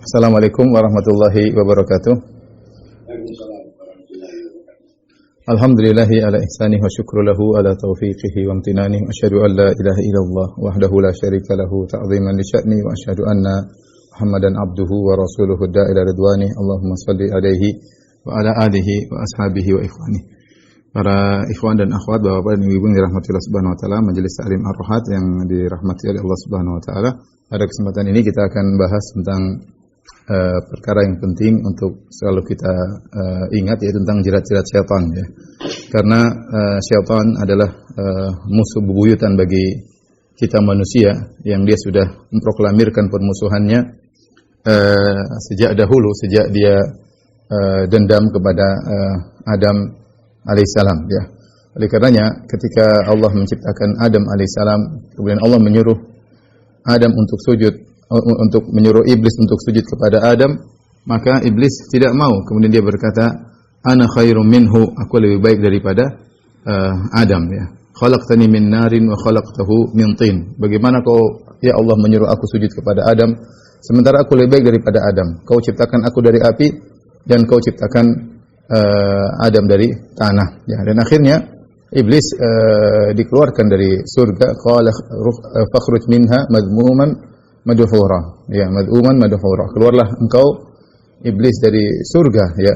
Assalamualaikum warahmatullahi wabarakatuh. Alhamdulillahi ala ihsanihi wa syukru lahu ala taufiqihi wa amtinanihi. Asyhadu an la ilaha illallah wahdahu la syarika lahu ta'ziman li sya'ni wa asyhadu anna Muhammadan abduhu wa rasuluhu da'ila ridwani. Allahumma salli alaihi wa ala alihi wa ashabihi wa ikhwani. Para ikhwan dan akhwat, bapak-bapak dan ibu yang dirahmati Allah Subhanahu wa taala, majelis taklim Ar-Ruhat yang dirahmati oleh Allah Subhanahu wa taala. Pada kesempatan ini kita akan bahas tentang perkara yang penting untuk selalu kita ingat, yaitu tentang jerat-jerat syaitan, ya. Karena syaitan adalah musuh bebuyutan bagi kita manusia yang dia sudah memproklamirkan permusuhannya sejak dahulu, sejak dia dendam kepada Adam alaihissalam, ya. Oleh karenanya ketika Allah menciptakan Adam alaihissalam, kemudian Allah menyuruh Adam untuk sujud, untuk menyuruh iblis untuk sujud kepada Adam, maka iblis tidak mau. Kemudian dia berkata, ana khairum minhu, aku lebih baik daripada Adam, ya. Khalaqtani min narin wa khalaqtahu min tin. Bagaimana kau ya Allah menyuruh aku sujud kepada Adam sementara aku lebih baik daripada Adam? Kau ciptakan aku dari api dan kau ciptakan Adam dari tanah, ya. Dan akhirnya iblis dikeluarkan dari surga. Qala fakhruj minha madhmuman madhura, ya, madhuman madhura. Keluarlah engkau iblis dari surga, ya.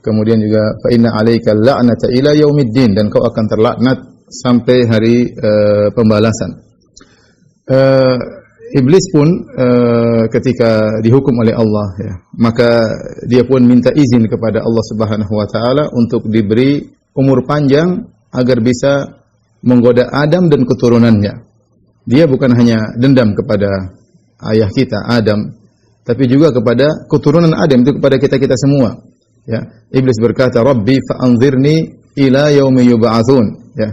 Kemudian juga fa inna 'alaika la'nata ila yaumiddin, dan kau akan terlaknat sampai hari pembalasan. Iblis pun ketika dihukum oleh Allah, ya, maka dia pun minta izin kepada Allah Subhanahu wa taala untuk diberi umur panjang agar bisa menggoda Adam dan keturunannya. Dia bukan hanya dendam kepada ayah kita Adam, tapi juga kepada keturunan Adam, itu kepada kita-kita semua, ya. Iblis berkata, Rabbi fa'anzirni ila yaumi yub'atsun, ya.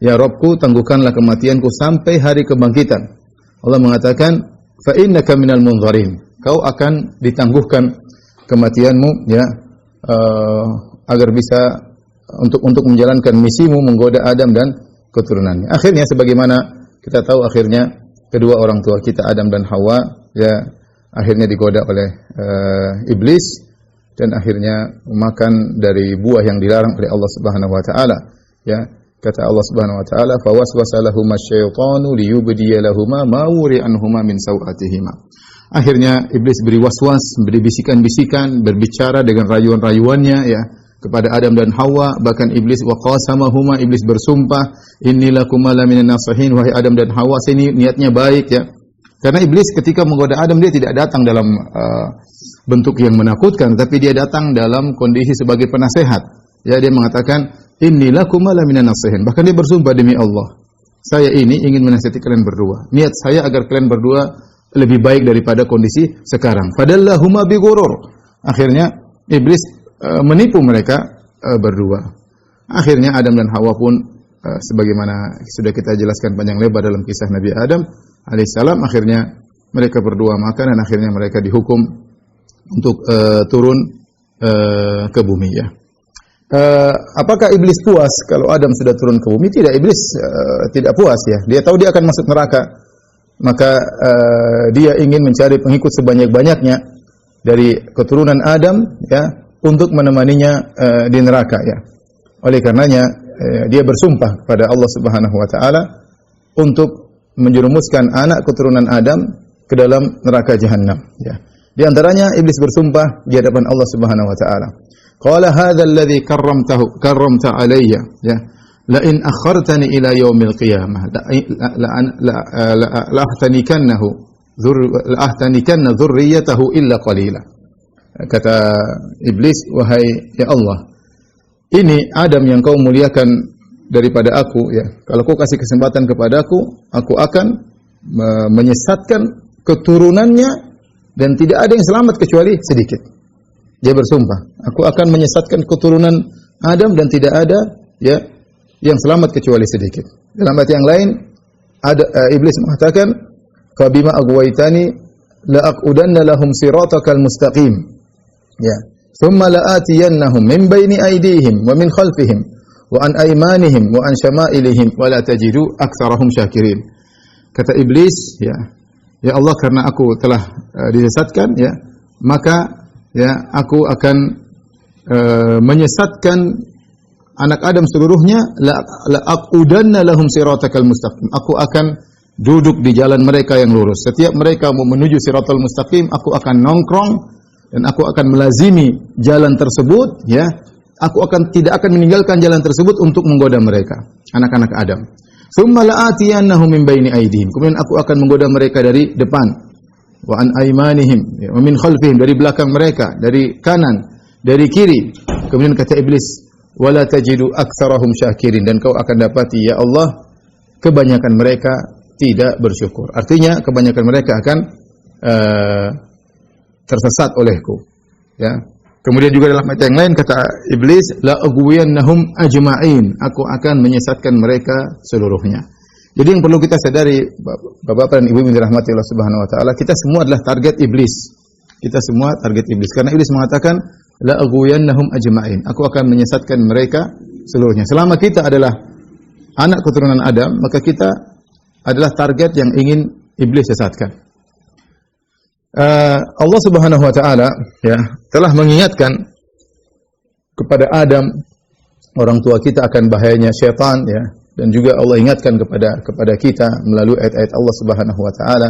Ya Rabbku, tangguhkanlah kematianku sampai hari kebangkitan. Allah mengatakan, fa innaka minal munzarin, kau akan ditangguhkan kematianmu, ya, agar bisa untuk menjalankan misimu menggoda Adam dan keturunannya. Akhirnya sebagaimana kita tahu, akhirnya kedua orang tua kita Adam dan Hawa, ya, akhirnya digoda oleh iblis dan akhirnya makan dari buah yang dilarang oleh Allah Subhanahu wa taala, ya. Kata Allah Subhanahu wa taala, fa waswasa lahuma asyaitanu liyubdiya lahuma ma wuri anhuma min sawatihima. Akhirnya iblis beri waswas, beri bisikan-bisikan, berbicara dengan rayuan-rayuannya, ya, kepada Adam dan Hawa. Bahkan iblis wa qasamahuma, iblis bersumpah, inni lakuma laminan nasihin, wahai Adam dan Hawa, ini niatnya baik, ya. Karena iblis ketika menggoda Adam, dia tidak datang dalam bentuk yang menakutkan, tapi dia datang dalam kondisi sebagai penasehat. Ya, dia mengatakan, inni lakuma laminan nasihin. Bahkan dia bersumpah, demi Allah, saya ini ingin menasihati kalian berdua. Niat saya agar kalian berdua lebih baik daripada kondisi sekarang. Fadallahuma bighurur. Akhirnya iblis menipu mereka berdua. Akhirnya Adam dan Hawa pun sebagaimana sudah kita jelaskan panjang lebar dalam kisah Nabi Adam alaihissalam, akhirnya mereka berdua makan dan akhirnya mereka dihukum untuk turun ke bumi, ya. Apakah iblis puas kalau Adam sudah turun ke bumi? Tidak, iblis tidak puas, ya. Dia tahu dia akan masuk neraka. Maka dia ingin mencari pengikut sebanyak-banyaknya dari keturunan Adam, ya, untuk menemaninya di neraka, ya. Oleh karenanya dia bersumpah kepada Allah Subhanahu wa taala untuk menjerumuskan anak keturunan Adam ke dalam neraka jahanam, ya. Di antaranya iblis bersumpah di hadapan Allah Subhanahu wa taala. Qala hadzal ladzi karramta alayya, ya, la in akhartani ila yaumil qiyamah la ahtanikanna dzurriyyatahu illa qalila. Kata iblis, wahai ya Allah, ini Adam yang kau muliakan daripada aku, ya. Kalau kau kasih kesempatan kepadaku, aku akan menyesatkan keturunannya dan tidak ada yang selamat kecuali sedikit. Dia bersumpah, aku akan menyesatkan keturunan Adam dan tidak ada, ya, yang selamat kecuali sedikit. Dalam ayat yang lain, iblis mengatakan, fa bima aghwaytani la aqudanna lahum siratakal mustaqim, ya. Thumma la'atiyannahum min baini aydihim wa min khalfihim wa an aymanihim wa an syama'ilihim wa la tajidu aktsarahum syakirin. Kata iblis, ya, ya Allah, karena aku telah disesatkan, ya, maka ya aku akan menyesatkan anak Adam seluruhnya, la aqudanna lahum siratakal mustaqim. Aku akan duduk di jalan mereka yang lurus. Setiap mereka mau menuju siratal mustaqim, aku akan nongkrong dan aku akan melazimi jalan tersebut, ya. Aku tidak akan meninggalkan jalan tersebut untuk menggoda mereka, anak-anak Adam. Tsumma la'atiyannahum min baini aydihim. Kemudian aku akan menggoda mereka dari depan, wa an aymanihim, wa min khalfihim, dari belakang mereka, dari kanan, dari kiri. Kemudian kata iblis, wala tajidu aktsarahum syakirin, dan kau akan dapati ya Allah kebanyakan mereka tidak bersyukur. Artinya kebanyakan mereka akan tersesat olehku, ya. Kemudian juga dalam ayat yang lain kata iblis, la aghwiyannahum ajma'in, aku akan menyesatkan mereka seluruhnya. Jadi yang perlu kita sadari Bapak-bapak dan Ibu yang dirahmati Allah Subhanahu wa taala, kita semua adalah target iblis. Kita semua target iblis karena iblis mengatakan la aghwiyannahum ajma'in, aku akan menyesatkan mereka seluruhnya. Selama kita adalah anak keturunan Adam, maka kita adalah target yang ingin iblis sesatkan. Allah Subhanahu wa taala ya telah mengingatkan kepada Adam, orang tua kita, akan bahayanya syaitan, ya, dan juga Allah ingatkan kepada kita melalui ayat-ayat Allah Subhanahu wa taala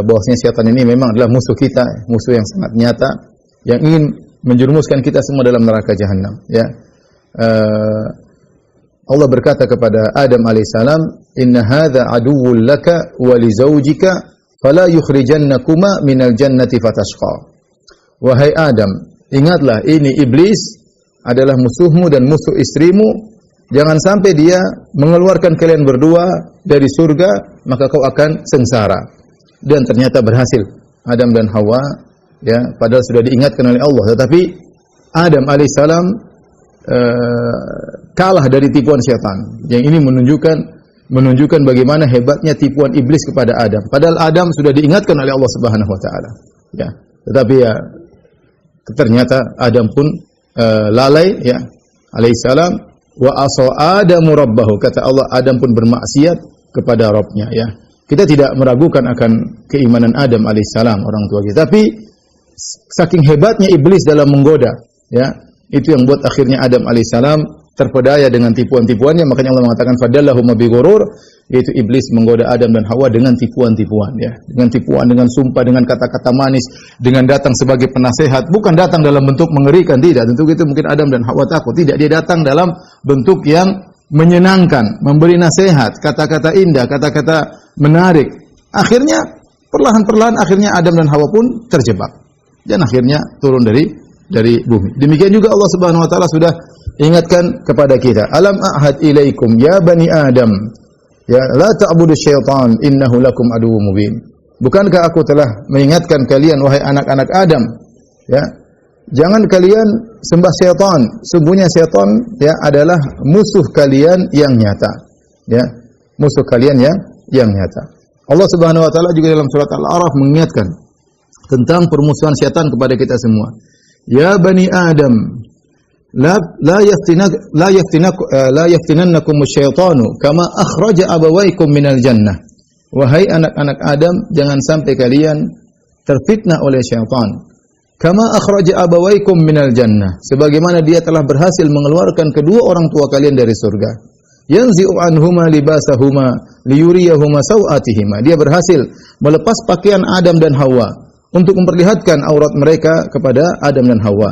bahwasanya syaitan ini memang adalah musuh kita, musuh yang sangat nyata yang ingin menjerumuskan kita semua dalam neraka jahanam, ya. Allah berkata kepada Adam alaihissalam, inna hadza aduwwun laka wa li zawjika fala yukhrijannakuma minal jannati fatashqa. Wahai Adam, ingatlah ini iblis adalah musuhmu dan musuh istrimu. Jangan sampai dia mengeluarkan kalian berdua dari surga, maka kau akan sengsara. Dan ternyata berhasil Adam dan Hawa, ya, padahal sudah diingatkan oleh Allah, tetapi Adam alaihissalam kalah dari tipuan syaitan. Yang ini menunjukkan bagaimana hebatnya tipuan iblis kepada Adam. Padahal Adam sudah diingatkan oleh Allah Subhanahu wa taala, ya. Tetapi ya ternyata Adam pun lalai, ya, alaihissalam, wa asa Adamu rabbahu, kata Allah, Adam pun bermaksiat kepada Rabbnya, ya. Kita tidak meragukan akan keimanan Adam alaihissalam, orang tua kita, tapi saking hebatnya iblis dalam menggoda, ya, itu yang buat akhirnya Adam alaihissalam terpedaya dengan tipuan-tipuannya. Makanya Allah mengatakan fadallahuma bighurur, yaitu iblis menggoda Adam dan Hawa dengan tipuan-tipuan, ya, dengan tipuan, dengan sumpah, dengan kata-kata manis, dengan datang sebagai penasehat, bukan datang dalam bentuk mengerikan, tidak. Tentu itu mungkin Adam dan Hawa takut, tidak, dia datang dalam bentuk yang menyenangkan, memberi nasihat, kata-kata indah, kata-kata menarik. Akhirnya perlahan-perlahan akhirnya Adam dan Hawa pun terjebak dan akhirnya turun dari bumi. Demikian juga Allah Subhanahu wa taala sudah ingatkan kepada kita, alam a'had ilaikum ya bani Adam, ya, la ta'budu syaitan innahu lakum aduwwum mubin. Bukankah aku telah mengingatkan kalian wahai anak-anak Adam, ya, jangan kalian sembah syaitan, sungguhnya syaitan, ya, adalah musuh kalian yang nyata, ya, musuh kalian yang nyata. Allah Subhanahu wa taala juga dalam surat Al-A'raf mengingatkan tentang permusuhan syaitan kepada kita semua. Ya bani Adam, la yaftinannakum asyaitanu kama akhraja abawaykum minal jannah. Wahai anak-anak Adam, jangan sampai kalian terfitnah oleh syaitan. Kama akhraja abawaykum minal jannah, sebagaimana dia telah berhasil mengeluarkan kedua orang tua kalian dari surga. Yanzi'u anhuma libasahuma liyuriyahuma sawatihima. Dia berhasil melepas pakaian Adam dan Hawa untuk memperlihatkan aurat mereka kepada Adam dan Hawa.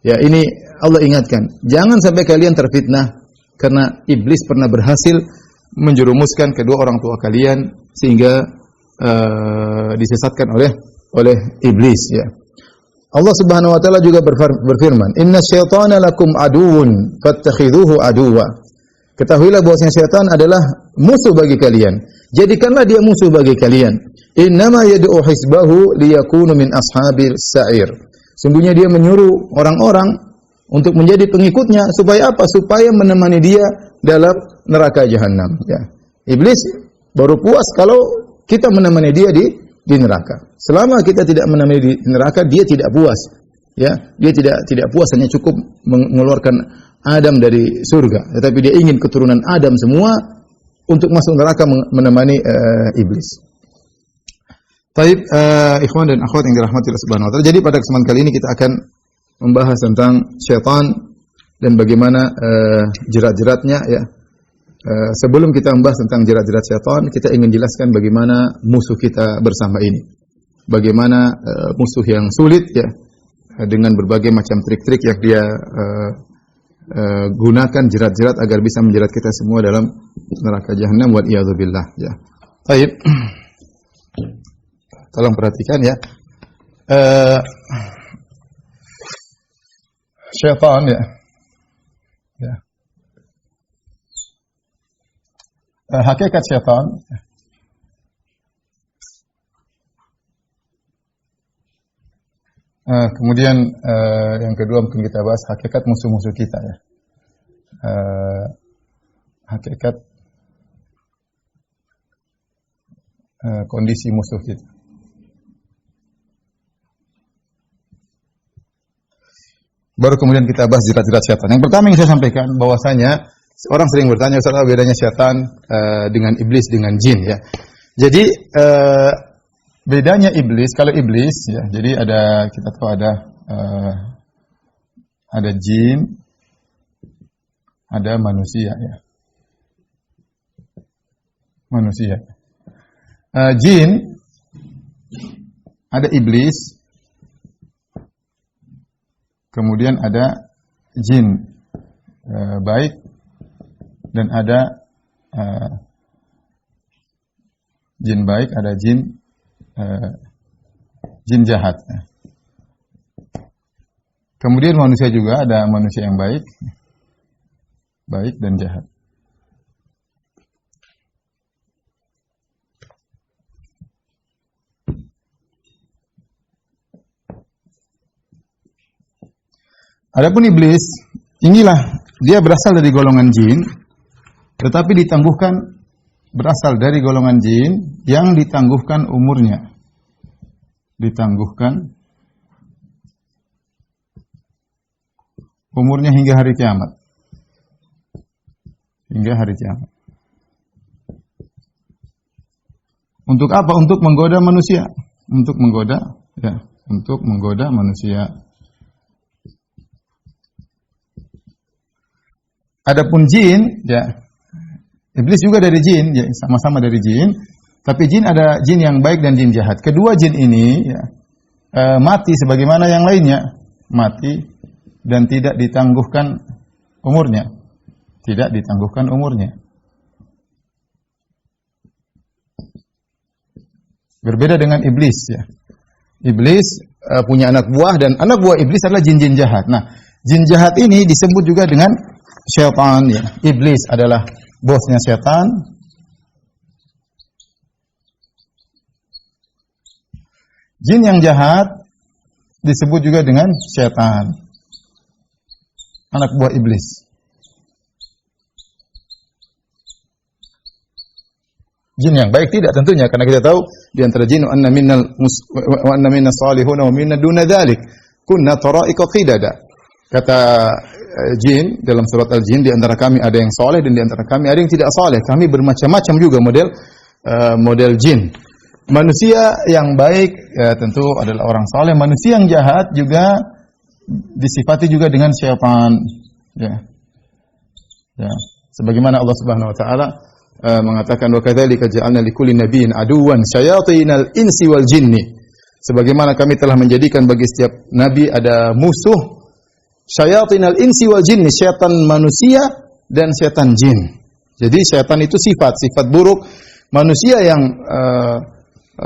Ya, ini Allah ingatkan, jangan sampai kalian terfitnah karena iblis pernah berhasil menjerumuskan kedua orang tua kalian sehingga disesatkan oleh iblis, ya. Allah Subhanahu wa taala juga berfirman, "Inna syaitana lakum aduwwun fattakhidhuhu aduwwa." Ketahuilah bahwasanya syaitan adalah musuh bagi kalian. Jadikanlah dia musuh bagi kalian. Innama yad'u hizbahu liyakunu min ashabil sa'ir. Sungguhnya dia menyuruh orang-orang untuk menjadi pengikutnya supaya apa? Supaya menemani dia dalam neraka jahanam, ya. Iblis baru puas kalau kita menemani dia di neraka. Selama kita tidak menemani di neraka, dia tidak puas, ya. Dia tidak puas hanya cukup mengeluarkan Adam dari surga, tetapi dia ingin keturunan Adam semua untuk masuk neraka menemani iblis. Taib, ikhwan dan akhwat yang dirahmati Allah Subhanahu wa taala. Jadi pada kesempatan kali ini kita akan membahas tentang syaitan dan bagaimana jerat-jeratnya ya. Sebelum kita membahas tentang jerat-jerat syaitan, kita ingin jelaskan bagaimana musuh kita bersama ini. Bagaimana musuh yang sulit ya, dengan berbagai macam trik-trik yang dia gunakan jerat-jerat agar bisa menjerat kita semua dalam neraka jahanam wal iyadzubillah ya. Baik. Tolong perhatikan ya. Syaitan ya. Ya. Hakikat syaitan kemudian yang kedua mungkin kita bahas hakikat musuh-musuh kita ya. Hakikat kondisi musuh kita. Baru kemudian kita bahas jerat-jerat syaitan. Yang pertama yang saya sampaikan bahwasanya orang sering bertanya, Ustaz, apa bedanya syaitan dengan iblis dengan jin ya. Jadi bedanya iblis, kalau iblis ya, jadi kita tahu ada jin, ada manusia ya. Manusia. Jin ada iblis, kemudian ada jin baik dan ada jin baik, ada jin jahat. Kemudian manusia juga ada manusia yang baik dan jahat. Adapun iblis, inilah dia berasal dari golongan jin, tetapi berasal dari golongan jin yang ditangguhkan umurnya. Ditangguhkan umurnya hingga hari kiamat. Hingga hari kiamat. Untuk apa? Untuk menggoda manusia. Untuk menggoda manusia. Adapun jin, ya, iblis juga dari jin, ya, sama-sama dari jin. Tapi jin ada jin yang baik dan jin jahat. Kedua jin ini ya, mati sebagaimana yang lainnya, mati dan tidak ditangguhkan umurnya, tidak ditangguhkan umurnya. Berbeda dengan iblis, ya. Iblis punya anak buah dan anak buah iblis adalah jin-jin jahat. Nah, jin jahat ini disebut juga dengan syaitan ya. Iblis adalah bosnya syaitan. Jin yang jahat disebut juga dengan syaitan. Anak buah iblis. Jin yang baik tidak tentunya, karena kita tahu di antara jin wa anna minna salihun wa minna duna dzalik kunna tara'iqa qidada. Kata jin dalam surat Al-Jin, di antara kami ada yang soleh dan di antara kami ada yang tidak soleh. Kami bermacam-macam juga model jin. Manusia yang baik ya, tentu adalah orang soleh. Manusia yang jahat juga disifati juga dengan syaitan. Ya. Ya. Sebagaimana Allah Subhanahu Wa Taala mengatakan, wa kadzalika ja'alna likulli nabiyyin aduwan syayatinal insi wal jinni. Sebagaimana kami telah menjadikan bagi setiap nabi ada musuh. Syayatinal insi wal jinni, syaitan manusia dan syaitan jin. Jadi syaitan itu sifat buruk. Manusia yang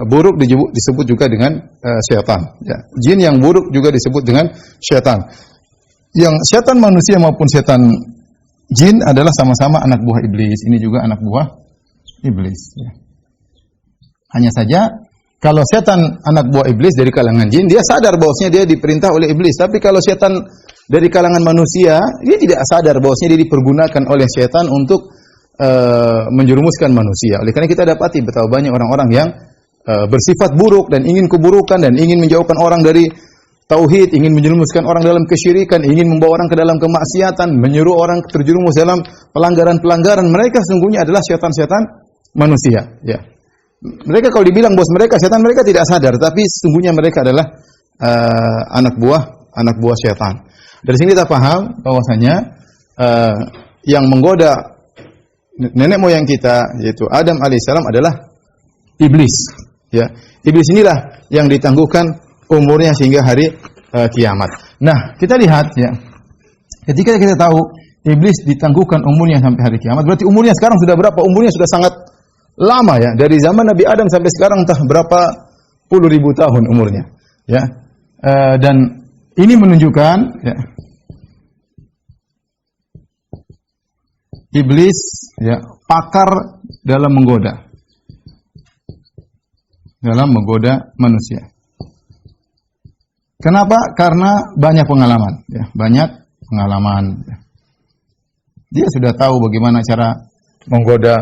buruk disebut juga dengan syaitan. Ya. Jin yang buruk juga disebut dengan syaitan. Yang syaitan manusia maupun syaitan jin adalah sama-sama anak buah iblis. Ini juga anak buah iblis. Ya. Hanya saja kalau setan anak buah iblis dari kalangan jin, dia sadar bahwasanya dia diperintah oleh iblis. Tapi kalau setan dari kalangan manusia, dia tidak sadar bahwasanya dia dipergunakan oleh setan untuk menjerumuskan manusia. Oleh karena kita dapati betapa banyak orang-orang yang bersifat buruk dan ingin keburukan dan ingin menjauhkan orang dari tauhid, ingin menjerumuskan orang dalam kesyirikan, ingin membawa orang ke dalam kemaksiatan, menyuruh orang terjerumus dalam pelanggaran-pelanggaran. Mereka sesungguhnya adalah setan-setan manusia. Ya. Mereka kalau dibilang bos mereka setan, mereka tidak sadar, tapi sesungguhnya mereka adalah anak buah setan. Dari sini kita paham bahwasanya yang menggoda nenek moyang kita yaitu Adam alaihissalam adalah iblis. Ya, iblis inilah yang ditangguhkan umurnya sehingga hari kiamat. Nah, kita lihat ya, ketika kita tahu iblis ditangguhkan umurnya sampai hari kiamat, berarti umurnya sekarang sudah berapa? Umurnya sudah sangat lama ya, dari zaman Nabi Adam sampai sekarang entah berapa puluh ribu tahun umurnya. Ya, dan ini menunjukkan ya, iblis ya pakar dalam menggoda manusia. Kenapa? Karena banyak pengalaman ya, banyak pengalaman. Ya. Dia sudah tahu bagaimana cara menggoda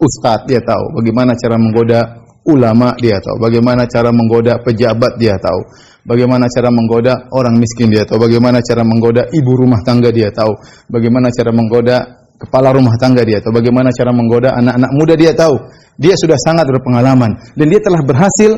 ustadz, dia tahu bagaimana cara menggoda ulama, dia tahu bagaimana cara menggoda pejabat, dia tahu bagaimana cara menggoda orang miskin, dia tahu bagaimana cara menggoda ibu rumah tangga, dia tahu bagaimana cara menggoda kepala rumah tangga, dia tahu bagaimana cara menggoda anak-anak muda, dia tahu. Dia sudah sangat berpengalaman dan dia telah berhasil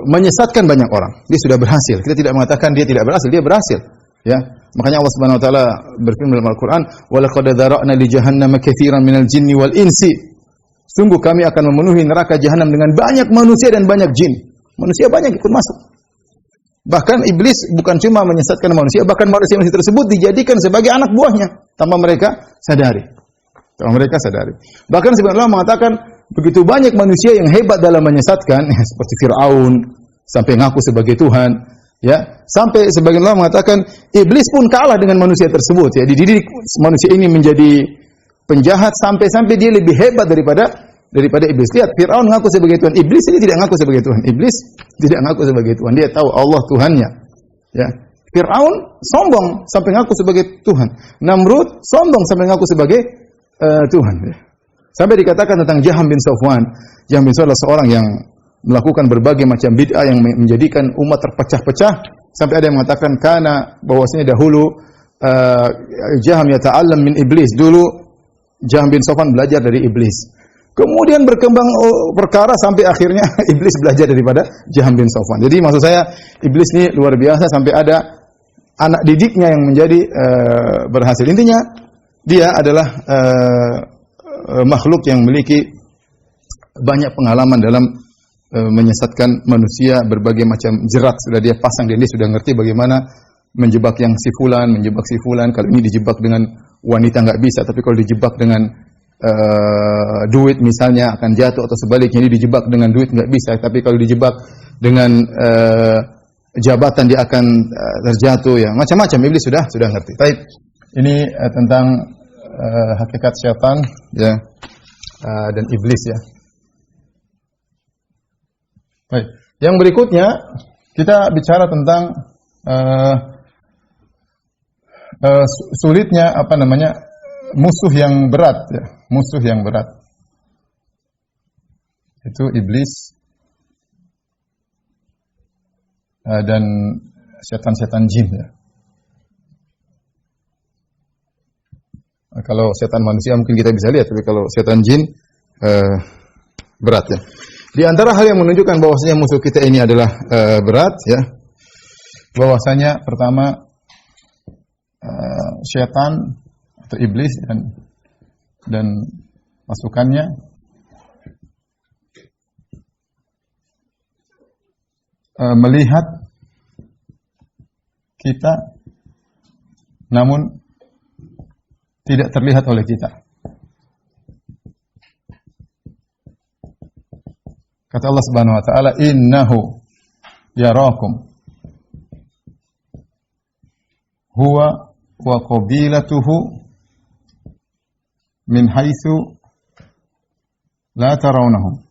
menyesatkan banyak orang. Dia sudah berhasil. Kita tidak mengatakan dia tidak berhasil, dia berhasil. Ya, makanya Allah Subhanahu wa taala berfirman dalam Al-Qur'an, "Wa laqad dzara'na li jahannama katsiran minal jinni wal insi." Sungguh kami akan memenuhi neraka jahanam dengan banyak manusia dan banyak jin. Manusia banyak ikut masuk. Bahkan iblis bukan cuma menyesatkan manusia, bahkan manusia tersebut dijadikan sebagai anak buahnya tanpa mereka sadari. Bahkan sebagian ulama mengatakan begitu banyak manusia yang hebat dalam menyesatkan, ya, seperti Fir'aun sampai ngaku sebagai Tuhan. Ya, sampai sebagian ulama mengatakan iblis pun kalah dengan manusia tersebut. Ya, dididik manusia ini menjadi penjahat sampai dia lebih hebat daripada iblis. Lihat, Fir'aun ngaku sebagai Tuhan, iblis ini tidak ngaku sebagai Tuhan. Iblis tidak ngaku sebagai Tuhan. Dia tahu Allah Tuhannya. Ya. Fir'aun sombong sampai ngaku sebagai Tuhan. Namrud sombong sampai ngaku sebagai Tuhan. Ya. Sampai dikatakan tentang Jaham bin Safwan. Jaham bin Safwan adalah seorang yang melakukan berbagai macam bid'ah yang menjadikan umat terpecah-pecah. Sampai ada yang mengatakan karena bahwasanya dahulu Jaham yata'allam min iblis. Dulu Jaham bin Safwan belajar dari iblis. Kemudian berkembang perkara sampai akhirnya iblis belajar daripada Jaham bin Safwan. Jadi maksud saya iblis ini luar biasa sampai ada anak didiknya yang menjadi berhasil. Intinya dia adalah makhluk yang memiliki banyak pengalaman dalam menyesatkan manusia, berbagai macam jerat sudah dia pasang dan dia sudah ngerti bagaimana menjebak yang si fulan. Kalau ini dijebak dengan wanita nggak bisa, tapi kalau dijebak dengan duit misalnya akan jatuh, atau sebaliknya ini dijebak dengan duit nggak bisa, tapi kalau dijebak dengan jabatan dia akan terjatuh, ya macam-macam iblis sudah ngerti. Baik, ini tentang hakikat syaitan ya dan iblis ya. Baik, yang berikutnya kita bicara tentang sulitnya musuh yang berat ya. Musuh yang berat itu iblis dan setan-setan jin ya. Kalau setan manusia mungkin kita bisa lihat, tapi kalau setan jin berat ya. Di antara hal yang menunjukkan bahwasanya musuh kita ini adalah berat ya, bahwasanya pertama setan atau iblis dan pasukannya melihat kita namun tidak terlihat oleh kita. Kata Allah Subhanahu wa taala, "Innahu yarakum huwa wa qabilatuhu min haitsu la tarawnahum."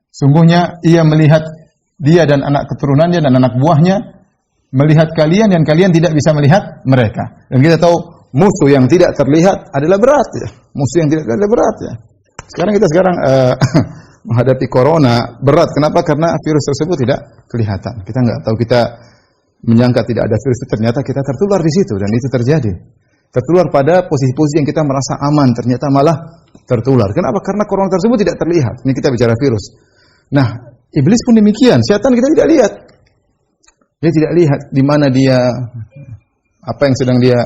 Sungguhnya ia melihat dia dan anak keturunannya dan anak buahnya melihat kalian dan kalian tidak bisa melihat mereka. Dan kita tahu musuh yang tidak terlihat adalah berat ya. Musuh yang tidak terlihat adalah berat ya. Sekarang kita menghadapi corona berat. Kenapa? Karena virus tersebut tidak kelihatan. Kita nggak tahu, kita menyangka tidak ada virus itu, ternyata kita tertular di situ dan itu terjadi. Tertular pada posisi-posisi yang kita merasa aman, ternyata malah tertular. Kenapa? Karena corona tersebut tidak terlihat. Ini kita bicara virus. Nah, iblis pun demikian. Setan kita tidak lihat. Dia tidak lihat di mana dia, apa yang sedang dia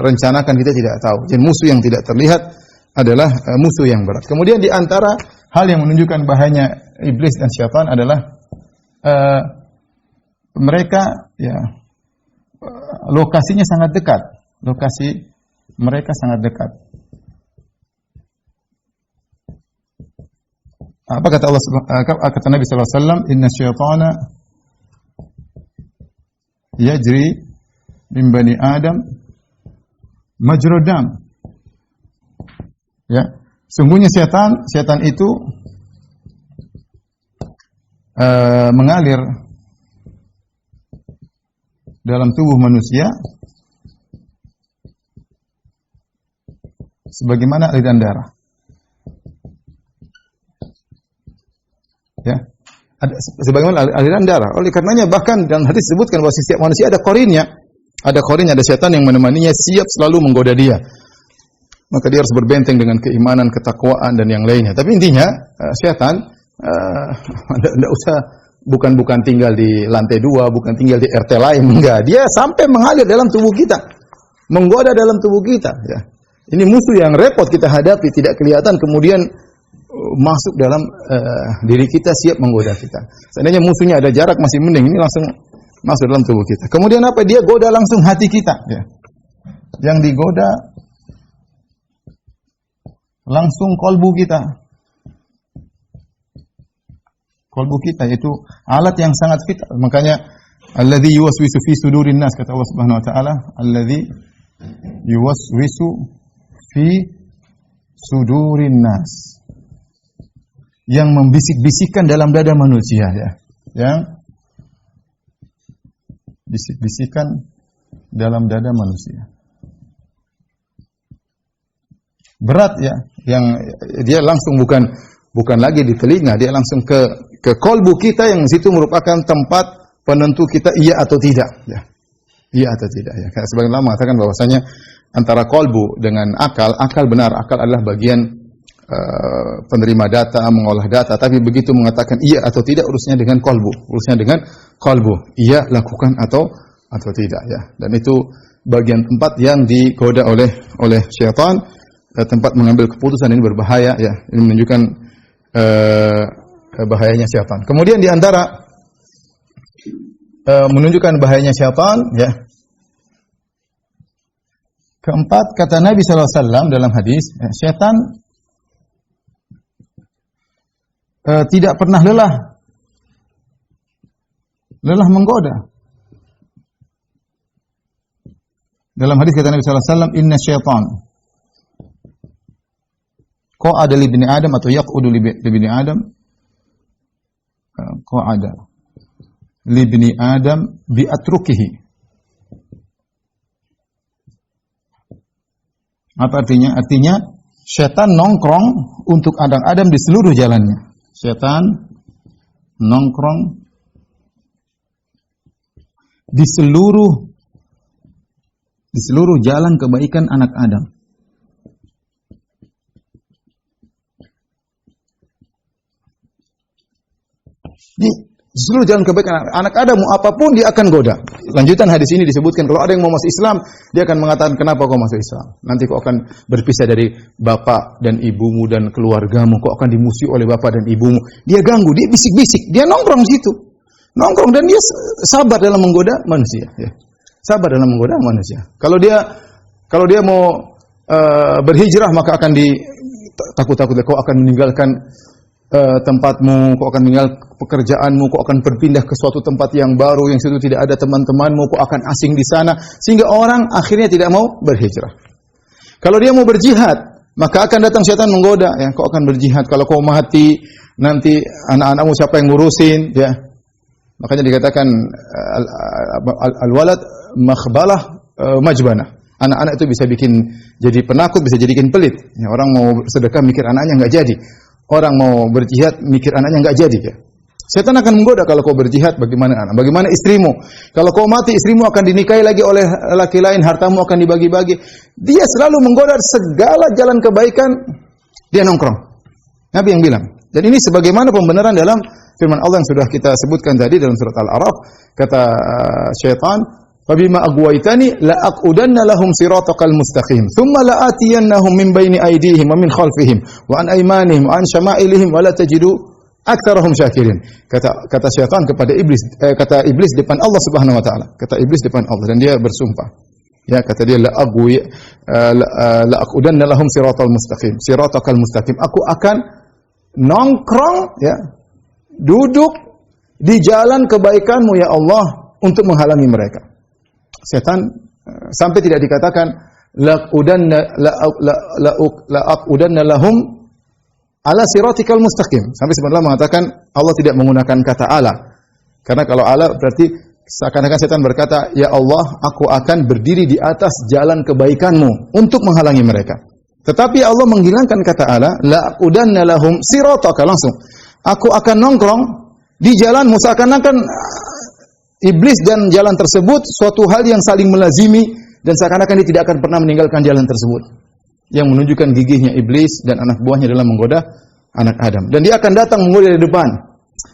rencanakan, kita tidak tahu. Jadi musuh yang tidak terlihat adalah musuh yang berat. Kemudian di antara hal yang menunjukkan bahayanya iblis dan syaitan adalah mereka ya lokasinya sangat dekat. Lokasi mereka sangat dekat. Apa kata Allah, kata Nabi sallallahu alaihi wasallam, "Inna syaitana yajri min bani Adam majra dam." Ya, sungguhnya setan itu mengalir dalam tubuh manusia sebagaimana aliran darah. Ya, sebagaimana aliran darah. Oleh karenanya bahkan dalam hadis disebutkan bahwa setiap manusia ada korinnya. Ada korinnya, ada setan yang menemaninya, siap selalu menggoda dia. Maka dia harus berbenteng dengan keimanan, ketakwaan dan yang lainnya. Tapi intinya setan tidak usah bukan tinggal di lantai 2, bukan tinggal di RT lain, enggak. Dia sampai mengalir dalam tubuh kita, menggoda dalam tubuh kita. Ya. Ini musuh yang repot kita hadapi, tidak kelihatan, kemudian masuk dalam diri kita, siap menggoda kita. Seandainya musuhnya ada jarak masih mending, ini langsung masuk dalam tubuh kita. Kemudian apa? Dia goda langsung hati kita. Ya. Yang digoda langsung kolbu kita. Kolbu kita itu alat yang sangat vital. Makanya alladzi yuwaswisu fi sudurin nas, kata Allah Subhanahu wa taala, alladzi yuwaswisu fi sudurin nas. Yang membisik-bisikkan dalam dada manusia, ya. Yang bisik-bisikan dalam dada manusia. Berat ya, yang dia langsung bukan lagi di telinga, dia langsung ke kolbu kita, yang situ merupakan tempat penentu kita iya atau tidak, ya. Iya atau tidak, ya. Karena sebagian ulama mengatakan bahwasanya antara kolbu dengan akal benar, akal adalah bagian penerima data, mengolah data, tapi begitu mengatakan iya atau tidak, urusnya dengan kolbu, iya lakukan atau tidak, ya. Dan itu bagian tempat yang digoda oleh syaitan, tempat mengambil keputusan. Ini berbahaya, ya. Ini menunjukkan bahayanya syaitan. Kemudian di antara menunjukkan bahayanya syaitan, ya. Keempat, kata Nabi sallallahu alaihi wasallam dalam hadis, syaitan tidak pernah lelah menggoda. Dalam hadis kata Nabi sallallahu alaihi wasallam, inna syaitan qa'ada li ibni Adam atau yaq'udu li ibni Adam, qa'ada li ibni Adam bi atrukihi. Apa artinya? Artinya syaitan nongkrong untuk Adam di seluruh jalannya. Syaitan nongkrong di seluruh jalan kebaikan anak Adam. Di seluruh jalan kebaikan anak Adam, apapun dia akan goda. Lanjutan hadis ini disebutkan, kalau ada yang mau masuk Islam, dia akan mengatakan, kenapa kau masuk Islam? Nanti kau akan berpisah dari bapak dan ibumu dan keluargamu, kau akan dimusuhi oleh bapak dan ibumu. Dia ganggu, dia bisik-bisik, dia nongkrong situ. Nongkrong, dan dia sabar dalam menggoda manusia, ya. Sabar dalam menggoda manusia. Kalau dia mau berhijrah, maka akan takut-takut, kau akan meninggalkan tempatmu, kau akan meninggal pekerjaanmu, kau akan berpindah ke suatu tempat yang baru, yang situ tidak ada teman-temanmu, kau akan asing di sana, sehingga orang akhirnya tidak mau berhijrah. Kalau dia mau berjihad, maka akan datang syaitan menggoda, ya, kau akan berjihad, kalau kau mati, nanti anak-anakmu siapa yang ngurusin, ya. Makanya dikatakan al-walad makhbalah majbanah. Anak-anak itu bisa bikin jadi penakut, bisa jadi bikin pelit. Ya, orang mau sedekah mikir anaknya enggak jadi. Orang mau berjihad mikir anaknya enggak jadi, ya. Setan akan menggoda, kalau kau berjihad bagaimana anak? Bagaimana istrimu? Kalau kau mati istrimu akan dinikahi lagi oleh laki lain, hartamu akan dibagi-bagi. Dia selalu menggoda segala jalan kebaikan, dia nongkrong. Nabi yang bilang. Dan ini sebagaimana pembenaran dalam firman Allah yang sudah kita sebutkan tadi dalam surat Al-A'raf, kata syaitan, "Fabima aghwaytani la'aqudanna lahum siratal mustaqim, thumma la'atiyannahum min baini aydihim wa min khalfihim wa an aymanihim wa an syama'ilihim wa la tajidu aktsarahum syakirin." Kata syaitan kepada iblis, kata iblis depan Allah Subhanahu wa taala. Kata iblis depan Allah dan dia bersumpah. Ya, kata dia la'aqudanna lahum siratal mustaqim. Siratal mustaqim. Aku akan nongkrong, ya, duduk di jalan kebaikanmu ya Allah untuk menghalangi mereka. Setan sampai tidak dikatakan la'aqudanna lahum ala siratikal mustaqim. Sampai sebenarnya mengatakan Allah tidak menggunakan kata ala. Karena kalau ala berarti seakan-akan setan berkata, "Ya Allah, aku akan berdiri di atas jalan kebaikanmu untuk menghalangi mereka." Tetapi Allah menghilangkan kata ala, la'aqudanna lahum sirataka, langsung. Aku akan nongkrong di jalanmu, seakan-akan iblis dan jalan tersebut suatu hal yang saling melazimi dan seakan-akan dia tidak akan pernah meninggalkan jalan tersebut. Yang menunjukkan gigihnya iblis dan anak buahnya dalam menggoda anak Adam. Dan dia akan datang menggoda dari depan,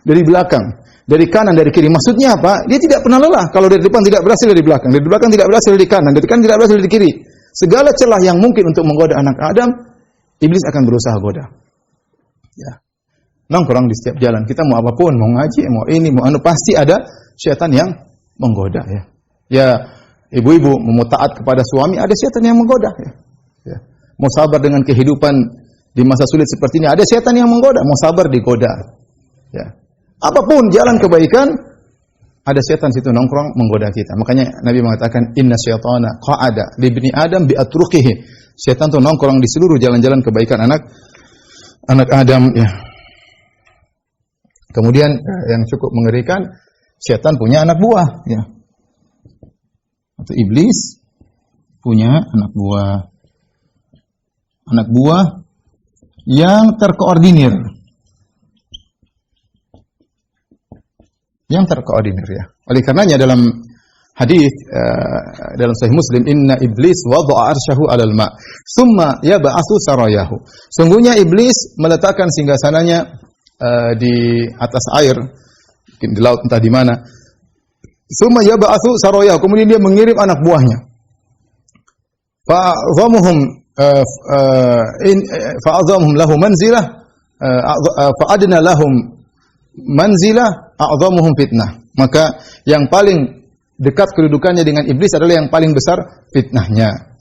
dari belakang, dari kanan, dari kiri. Maksudnya apa? Dia tidak pernah lelah. Kalau dari depan tidak berhasil, dari belakang. Dari belakang tidak berhasil, dari kanan. Dari kanan tidak berhasil, dari kiri. Segala celah yang mungkin untuk menggoda anak Adam, iblis akan berusaha goda. Ya. Nongkrong di setiap jalan. Kita mau apapun, mau ngaji, mau ini, mau anu, pasti ada syaitan yang menggoda. Ya, ya, ibu-ibu mau taat kepada suami, ada syaitan yang menggoda. Ya. Ya. Mau sabar dengan kehidupan di masa sulit seperti ini, ada setan yang menggoda, mau sabar digoda. Ya. Apapun jalan kebaikan, ada setan situ nongkrong menggoda kita. Makanya Nabi mengatakan, "Inna syaitana qa'ada li ibni Adam bi atruqihi." Setan itu nongkrong di seluruh jalan-jalan kebaikan anak Adam, ya. Kemudian yang cukup mengerikan, setan punya anak buah, ya. Atau iblis punya anak buah. Anak buah yang terkoordinir. Yang terkoordinir, ya. Oleh karenanya dalam hadis dalam Sahih Muslim, "Inna iblis wada'a arsyahu 'alal ma', tsumma yab'atsu sarayahu." Sungguhnya iblis meletakkan singgasananya di atas air, mungkin di laut entah di mana. "Tsumma yab'atsu sarayahu." Kemudian dia mengirim anak buahnya. Fa'adhamuhum fa'adhamuhum lahu manzilah fa'adna lahum manzilah a'dhamuhum fitnah. Maka yang paling dekat kedudukannya dengan iblis adalah yang paling besar fitnahnya.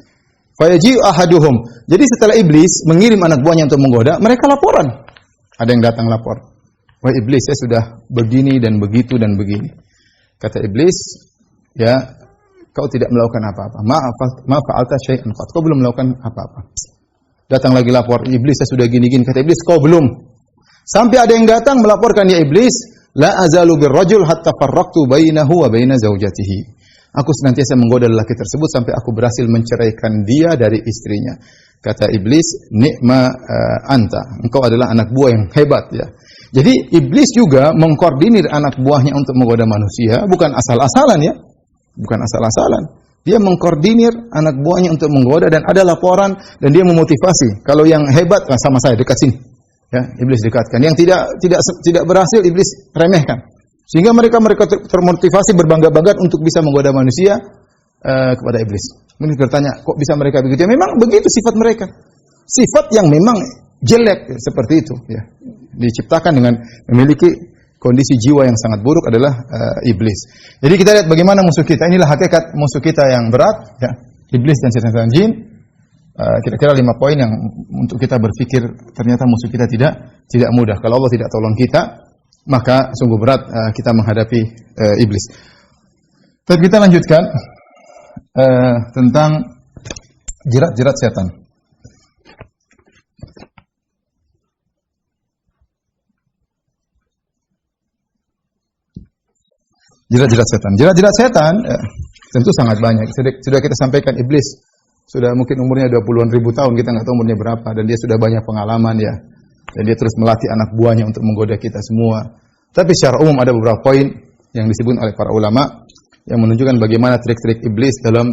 Fayaji'u ahaduhum. Jadi setelah iblis mengirim anak buahnya untuk menggoda, mereka laporan. Ada yang datang lapor. "Wah iblis, saya sudah begini dan begitu dan begini." Kata iblis, "Ya, kau tidak melakukan apa-apa. Ma fa'alta syai'an qat." Kau belum melakukan apa-apa. Datang lagi lapor, "Iblis, saya sudah gini-gini." Kata iblis, "Kau belum." Sampai ada yang datang melaporkan, "Ya iblis, la azalu birrajul hatta farraqtu bainahu wa baina zaujatihi." Aku senantiasa menggoda lelaki tersebut sampai aku berhasil menceraikan dia dari istrinya. Kata iblis, "Ni'ma anta." Engkau adalah anak buah yang hebat, ya. Jadi iblis juga mengkoordinir anak buahnya untuk menggoda manusia, bukan asal-asalan, ya. Bukan asal-asalan. Dia mengkoordinir anak buahnya untuk menggoda dan ada laporan dan dia memotivasi. Kalau yang hebat, sama saya dekat sini. Ya, iblis dekatkan. Yang tidak berhasil, iblis remehkan. Sehingga mereka termotivasi berbangga-bangga untuk bisa menggoda manusia kepada iblis. Mungkin bertanya, kok bisa mereka begitu? Ya, memang begitu sifat mereka. Sifat yang memang jelek seperti itu, ya. Diciptakan dengan memiliki kondisi jiwa yang sangat buruk adalah iblis. Jadi kita lihat bagaimana musuh kita. Inilah hakikat musuh kita yang berat, ya. Iblis dan setan jin. Kira-kira 5 poin yang untuk kita berpikir ternyata musuh kita tidak mudah. Kalau Allah tidak tolong kita, maka sungguh berat kita menghadapi iblis. Tapi kita lanjutkan tentang jerat-jerat setan. Jerat-jerat setan. Jerat-jerat setan tentu sangat banyak. Sudah kita sampaikan, iblis sudah mungkin umurnya 20-an ribu tahun, kita nggak tahu umurnya berapa, dan dia sudah banyak pengalaman, ya. Dan dia terus melatih anak buahnya untuk menggoda kita semua. Tapi secara umum ada beberapa poin yang disebut oleh para ulama yang menunjukkan bagaimana trik-trik iblis dalam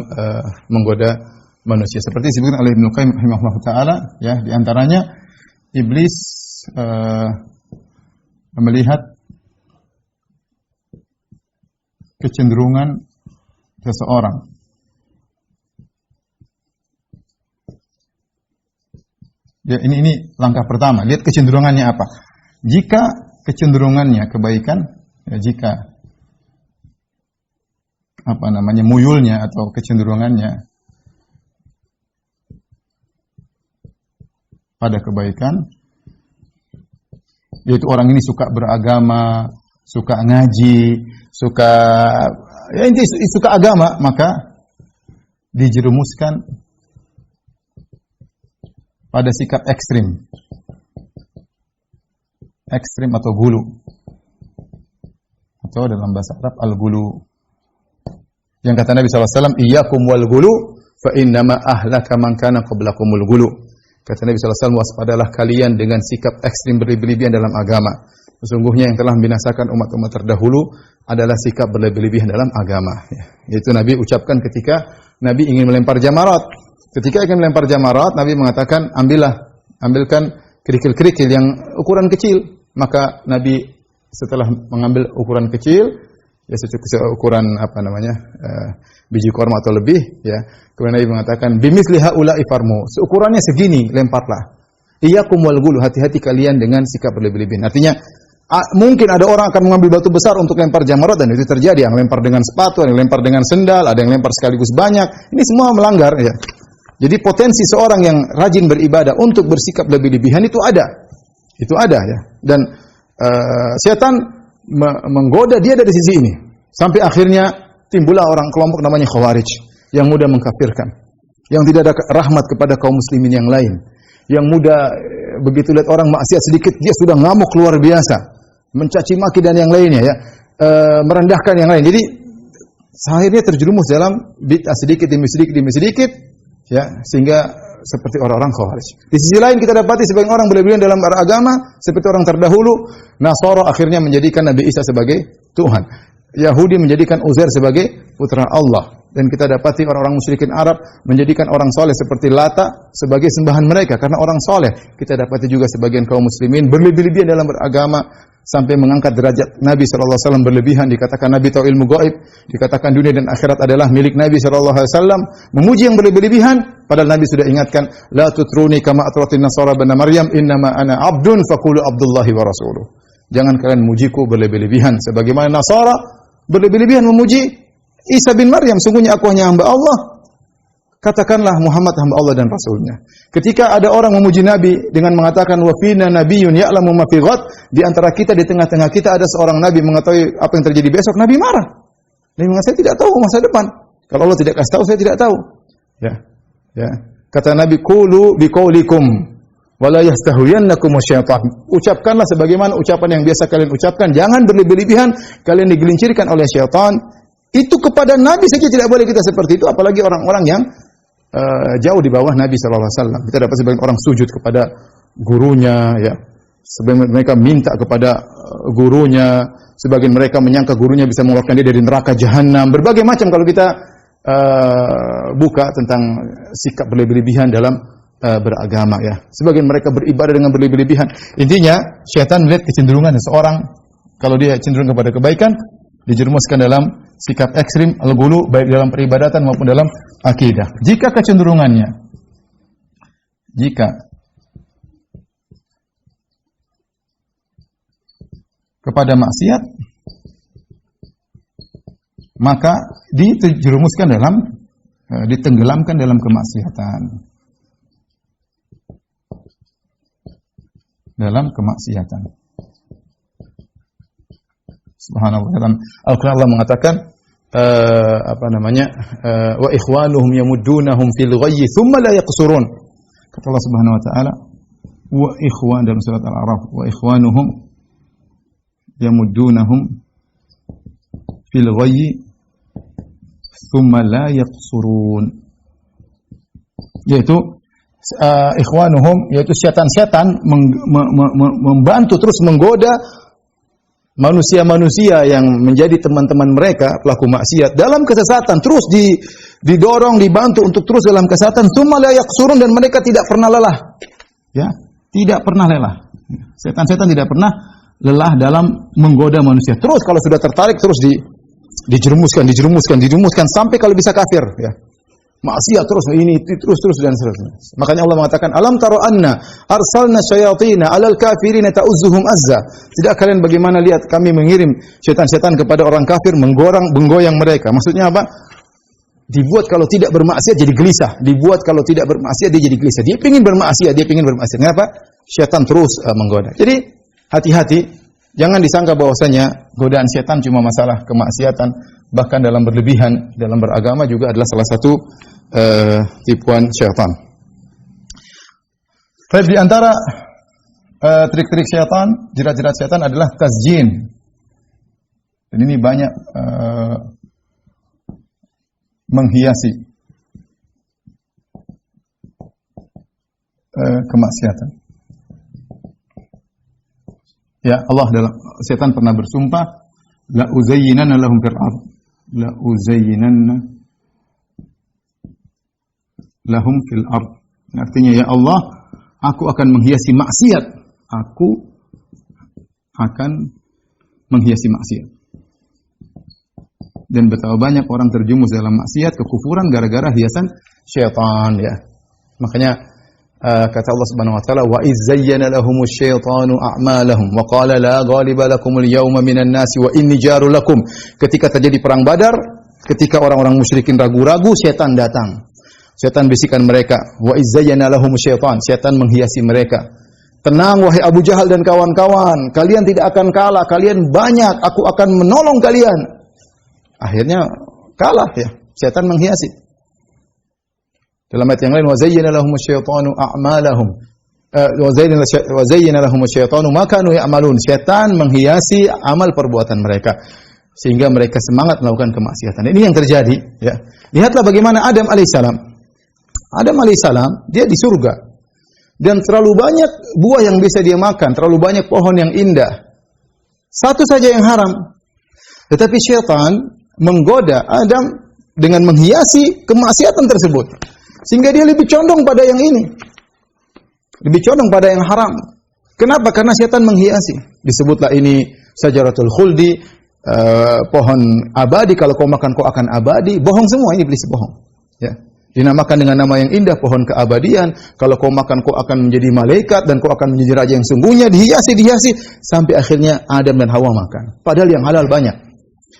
menggoda manusia. Seperti disebutkan oleh Ibnu Qayyim rahimahullah taala, ya, di antaranya iblis melihat kecenderungan seseorang. Ya, ini langkah pertama. Lihat kecenderungannya apa. Jika kecenderungannya kebaikan, ya, jika muyulnya atau kecenderungannya pada kebaikan, yaitu orang ini suka beragama, suka ngaji, suka agama, maka dijerumuskan pada sikap ekstrim atau gulu, atau dalam bahasa Arab al-gulu. Yang kata Nabi SAW, iyyakum wal gulu, fa innama ahlaka man kana qablakumul gulu. Kata Nabi SAW, waspadalah kalian dengan sikap ekstrim berlebih-lebihan dalam agama. Sesungguhnya yang telah membinasakan umat-umat terdahulu adalah sikap berlebih-lebihan dalam agama. Yaitu Nabi ucapkan ketika Nabi ingin melempar jamarat. Ketika ingin melempar jamarat, Nabi mengatakan, ambilkan kerikil-kerikil yang ukuran kecil. Maka Nabi setelah mengambil ukuran kecil, ya seukuran biji korma atau lebih, ya. Kemudian Nabi mengatakan, bimisli haula'i farmu. Seukurannya segini, lemparlah. Iyyakum wal ghulu, hati-hati kalian dengan sikap berlebih-lebihan. Artinya, mungkin ada orang akan mengambil batu besar untuk lempar jamarat, dan itu terjadi. Yang lempar dengan sepatu, ada yang lempar dengan sendal, ada yang lempar sekaligus banyak. Ini semua melanggar, ya. Jadi potensi seorang yang rajin beribadah untuk bersikap lebih-lebihan itu ada. Itu ada, ya. Dan setan menggoda dia dari sisi ini. Sampai akhirnya timbullah orang kelompok namanya Khawarij yang mudah mengkafirkan, yang tidak ada rahmat kepada kaum muslimin yang lain, yang mudah begitu lihat orang maksiat sedikit dia sudah ngamuk luar biasa, mencaci maki dan yang lainnya, ya, merendahkan yang lain. Jadi akhirnya terjerumus dalam bid'ah sedikit demi sedikit, ya, sehingga seperti orang-orang Khawarij. Di sisi lain kita dapati sebagian orang berlebihan dalam beragama, seperti orang terdahulu. Nasara akhirnya menjadikan Nabi Isa sebagai Tuhan. Yahudi menjadikan Uzair sebagai putra Allah. Dan kita dapati orang-orang musyrikin Arab menjadikan orang soleh seperti Lata sebagai sembahan mereka karena orang soleh. Kita dapati juga sebagian kaum muslimin berlebih-lebihan dalam beragama sampai mengangkat derajat Nabi SAW berlebihan. Dikatakan Nabi tahu ilmu gaib, dikatakan dunia dan akhirat adalah milik Nabi SAW. Memuji yang berlebih-lebihan, padahal Nabi sudah ingatkan, la tutruni kama atratin nasara bana Maryam, innama ana abdun faqulu abdullahi wa rasuluh. Jangan kalian mujiku berlebih-lebihan sebagaimana Nasara berlebih-lebihan memuji Isa bin Maryam, sungguhnya aku hanya hamba Allah. Katakanlah Muhammad hamba Allah dan Rasulnya. Ketika ada orang memuji Nabi dengan mengatakan wa fina nabiyyun ya'lamu ma fi ghad, di antara kita, di tengah-tengah kita ada seorang nabi mengetahui apa yang terjadi besok, Nabi marah. Nabi mengatakan, saya tidak tahu masa depan. Kalau Allah tidak kasih tahu, saya tidak tahu. Ya. Ya. Kata Nabi, qulu biqaulikum wa la yastahiyannakum syaitan. Ucapkanlah sebagaimana ucapan yang biasa kalian ucapkan, jangan berlebih-lebihan kalian digelincirkan oleh syaitan. Itu kepada Nabi saja tidak boleh kita seperti itu, apalagi orang-orang yang jauh di bawah Nabi SAW. Kita dapat sebagian orang sujud kepada gurunya, ya. Sebagian mereka minta kepada gurunya, sebagian mereka menyangka gurunya bisa mengeluarkan dia dari neraka jahanam. Berbagai macam kalau kita buka tentang sikap berlebih-lebihan dalam beragama, ya. Sebagian mereka beribadah dengan berlebih-lebihan. Intinya, syaitan melihat kecenderungan seseorang, kalau dia cenderung kepada kebaikan, dijerumuskan dalam sikap ekstrim al-ghulu, baik dalam peribadatan maupun dalam akidah. Jika kecenderungannya, kepada maksiat, maka dijerumuskan dalam, ditenggelamkan dalam kemaksiatan. Dalam kemaksiatan. Subhanallah. Dalam Al-Quran Allah mengatakan wa ikhwanuhum yamuddunahum fil ghayyi thumma la yaqsurun. Kata Allah Subhanahu wa taala, wa ikhwan, dalam surat Al-A'raf, wa ikhwanuhum yamuddunahum fil ghayyi thumma la yaqsurun. Yaitu ikhwanuhum, yaitu setan-setan membantu terus menggoda manusia-manusia yang menjadi teman-teman mereka pelaku maksiat dalam kesesatan terus didorong, dibantu untuk terus dalam kesesatan, tsumma la yaqsurun, dan mereka tidak pernah lelah. Ya, tidak pernah lelah. Setan-setan tidak pernah lelah dalam menggoda manusia. Terus kalau sudah tertarik terus dijerumuskan sampai kalau bisa kafir, ya. Maksiat terus ini terus dan seterusnya. Makanya Allah mengatakan, "Alam taro anna arsalna syayatina 'alal kafirina ta'uzzuhum azza." Tidak kalian bagaimana lihat kami mengirim setan-setan kepada orang kafir menggoyang mereka. Maksudnya apa? Dibuat kalau tidak bermaksiat jadi gelisah. Dibuat kalau tidak bermaksiat dia jadi gelisah. Dia ingin bermaksiat. Kenapa? Setan terus menggoda. Jadi hati-hati, jangan disangka bahwasanya godaan setan cuma masalah kemaksiatan, bahkan dalam berlebihan dalam beragama juga adalah salah satu tipuan syaitan. Baik, di antara trik-trik syaitan, jerat-jerat syaitan adalah tasjin. Dan ini banyak menghiasi kemaksiatan. Ya, Allah dalam setan pernah bersumpah, la uzayyinanna lahum fil ardh. La uzayyinanna lahum fil ardh. Artinya, ya Allah, aku akan menghiasi maksiat. Aku akan menghiasi maksiat. Dan betapa banyak orang terjumus dalam maksiat, kekufuran gara-gara hiasan syaitan, ya. Makanya kata Allah Subhanahu wa taala, wa iz zayyana lahumusy syaitanu a'malahum wa qala la ghaliba lakumul yawma minan nasi wa inni jarul lakum. Ketika terjadi perang Badar, ketika orang-orang musyrikin ragu-ragu, syaitan datang. Syaitan bisikan mereka, wa iz zayyana lahumusy syaitan, syaitan menghiasi mereka. Tenang wahai Abu Jahal dan kawan-kawan, kalian tidak akan kalah, kalian banyak, aku akan menolong kalian. Akhirnya kalah, ya. Syaitan menghiasi. Dalam ayat yang lain, wa zayyana lahumusy syaitanu a'malahum. Wa zayyana lahumusy syaitanu ma kanu ya'malun. Syaitan menghiasi amal perbuatan mereka sehingga mereka semangat melakukan kemaksiatan. Ini yang terjadi, ya. Lihatlah bagaimana Adam alaihissalam. Adam alaihissalam, dia di surga. Dan terlalu banyak buah yang bisa dia makan, terlalu banyak pohon yang indah. Satu saja yang haram. Tetapi syaitan menggoda Adam dengan menghiasi kemaksiatan tersebut. Sehingga dia lebih condong pada yang ini. Lebih condong pada yang haram. Kenapa? Karena syaitan menghiasi. Disebutlah ini syajaratul khuldi, pohon abadi, kalau kau makan kau akan abadi. Bohong semua, ini iblis bohong. Ya. Dinamakan dengan nama yang indah, pohon keabadian. Kalau kau makan kau akan menjadi malaikat dan kau akan menjadi raja yang sungguhnya. Dihiasi sampai akhirnya Adam dan Hawa makan. Padahal yang halal banyak.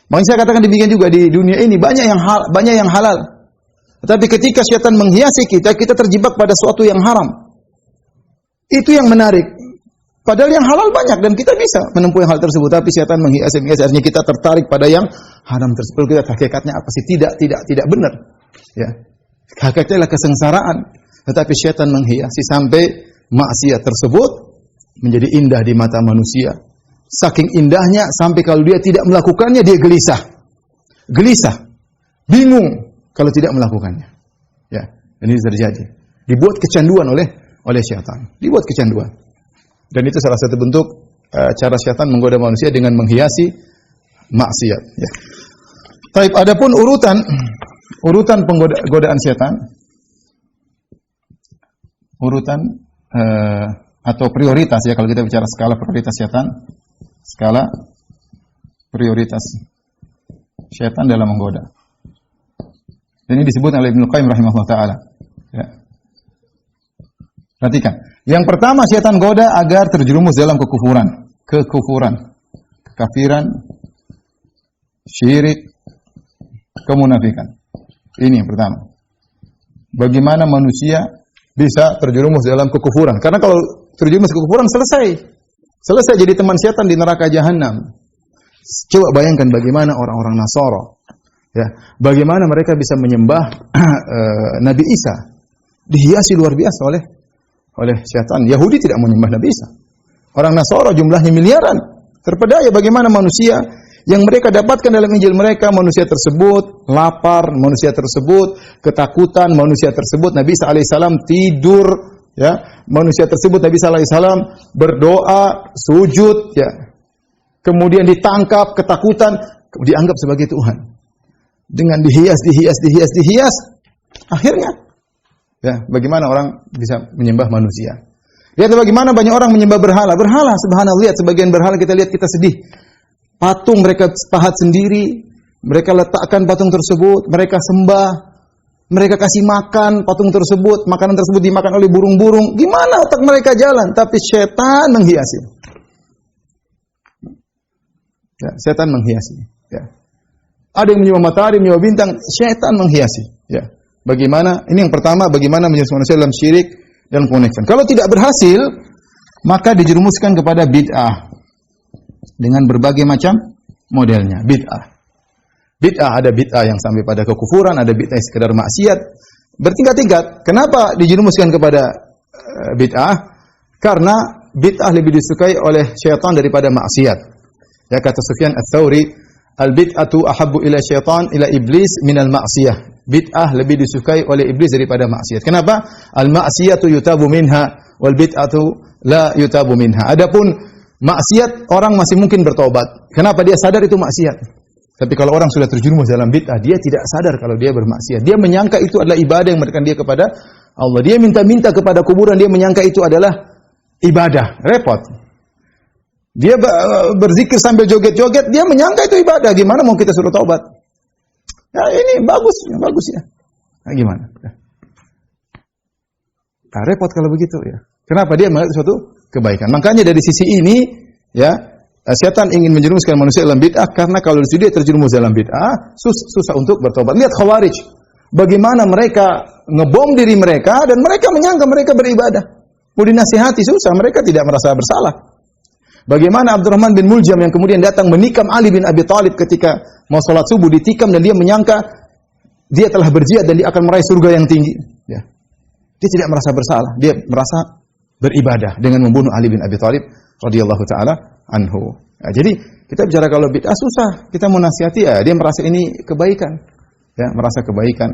Makanya saya katakan demikian juga di dunia ini banyak yang halal. Tetapi ketika syaitan menghiasi kita terjebak pada sesuatu yang haram. Itu yang menarik. Padahal yang halal banyak dan kita bisa menempuh hal tersebut. Tapi syaitan menghiasi, artinya kita tertarik pada yang haram tersebut. Kita hakikatnya apa sih? Tidak benar. Ya. Hakikatnya adalah kesengsaraan. Tetapi syaitan menghiasi sampai maksiat tersebut menjadi indah di mata manusia. Saking indahnya sampai kalau dia tidak melakukannya dia gelisah, bingung kalau tidak melakukannya. Ya, ini terjadi. Dibuat kecanduan oleh syaitan. Dibuat kecanduan. Dan itu salah satu bentuk cara syaitan menggoda manusia dengan menghiasi maksiat. Ya. Baik, adapun urutan penggodaan syaitan, atau prioritas, ya, kalau kita bicara skala prioritas syaitan, skala prioritas syaitan dalam menggoda. Dan ini disebut oleh Ibnu Qayyim rahimahullah taala. Ya. Perhatikan. Yang pertama, syaitan goda agar terjerumus dalam kekufuran, kekafiran, syirik, kemunafikan. Ini yang pertama. Bagaimana manusia bisa terjerumus dalam kekufuran? Karena kalau terjerumus kekufuran selesai jadi teman syaitan di neraka jahanam. Coba bayangkan bagaimana orang-orang Nasara, ya, bagaimana mereka bisa menyembah Nabi Isa, dihiasi luar biasa oleh syaitan. Yahudi tidak menyembah Nabi Isa. Orang Nasara jumlahnya miliaran. Terpedaya bagaimana manusia yang mereka dapatkan dalam Injil mereka, manusia tersebut lapar, manusia tersebut ketakutan, manusia tersebut Nabi Isa alaihissalam tidur, ya, manusia tersebut Nabi Isa alaihissalam berdoa, sujud, ya. kemudian ditangkap, ketakutan, dianggap sebagai Tuhan. Dengan dihias, akhirnya, ya, bagaimana orang bisa menyembah manusia? Lihat bagaimana banyak orang menyembah berhala. Berhala, subhanallah, lihat sebagian berhala kita lihat, kita sedih. Patung mereka pahat sendiri, mereka letakkan patung tersebut, mereka sembah, mereka kasih makan patung tersebut, makanan tersebut dimakan oleh burung-burung. Gimana otak mereka jalan? Tapi setan menghiasi. Ya, setan menghiasi. Ya. Ada yang menyembah matahari, menyembah bintang, setan menghiasi. Ya. Bagaimana? Ini yang pertama, bagaimana menjerumuskan manusia dalam syirik dan connection. Kalau tidak berhasil, maka dijerumuskan kepada bid'ah dengan berbagai macam modelnya. Bid'ah ada bid'ah yang sampai pada kekufuran, ada bid'ah yang sekedar maksiat. Bertingkat-tingkat. Kenapa dijerumuskan kepada bid'ah? Karena bid'ah lebih disukai oleh syaitan daripada maksiat. Ya, kata Sufyan Ats-Tsauri, al-bid'atu ahabbu ila syaitan ila iblis minal ma'siyah. Bid'ah lebih disukai oleh iblis daripada maksiat. Kenapa? Al-ma'siyatu yutabu minha wal bid'atu la yutabu minha. Adapun maksiat orang masih mungkin bertobat. Kenapa? Dia sadar itu maksiat. Tapi kalau orang sudah terjerumus dalam bid'ah, dia tidak sadar kalau dia bermaksiat. Dia menyangka itu adalah ibadah yang mendekatkan dia kepada Allah. Dia minta-minta kepada kuburan, dia menyangka itu adalah ibadah. Repot. Dia berzikir sambil joget-joget, dia menyangka itu ibadah. Gimana mau kita suruh taubat? Ya ini bagus ya. Nah, gimana? Nah, repot kalau begitu ya. Kenapa? Dia menganggap suatu kebaikan. Makanya dari sisi ini, ya, setan ingin menjerumuskan manusia dalam bid'ah karena kalau dia terjerumus dalam bid'ah, susah untuk bertobat. Lihat Khawarij, bagaimana mereka ngebom diri mereka dan mereka menyangka mereka beribadah. Mau dinasihati susah, mereka tidak merasa bersalah. Bagaimana Abdurrahman bin Muljam yang kemudian datang menikam Ali bin Abi Thalib ketika mau salat subuh, ditikam dan dia menyangka dia telah berjihad dan dia akan meraih surga yang tinggi. Ya. Dia tidak merasa bersalah, dia merasa beribadah dengan membunuh Ali bin Abi Thalib radhiyallahu taala anhu. Ya, jadi kita bicara kalau bid'ah susah, kita mau nasihati ya, dia merasa ini kebaikan. Ya, merasa kebaikan.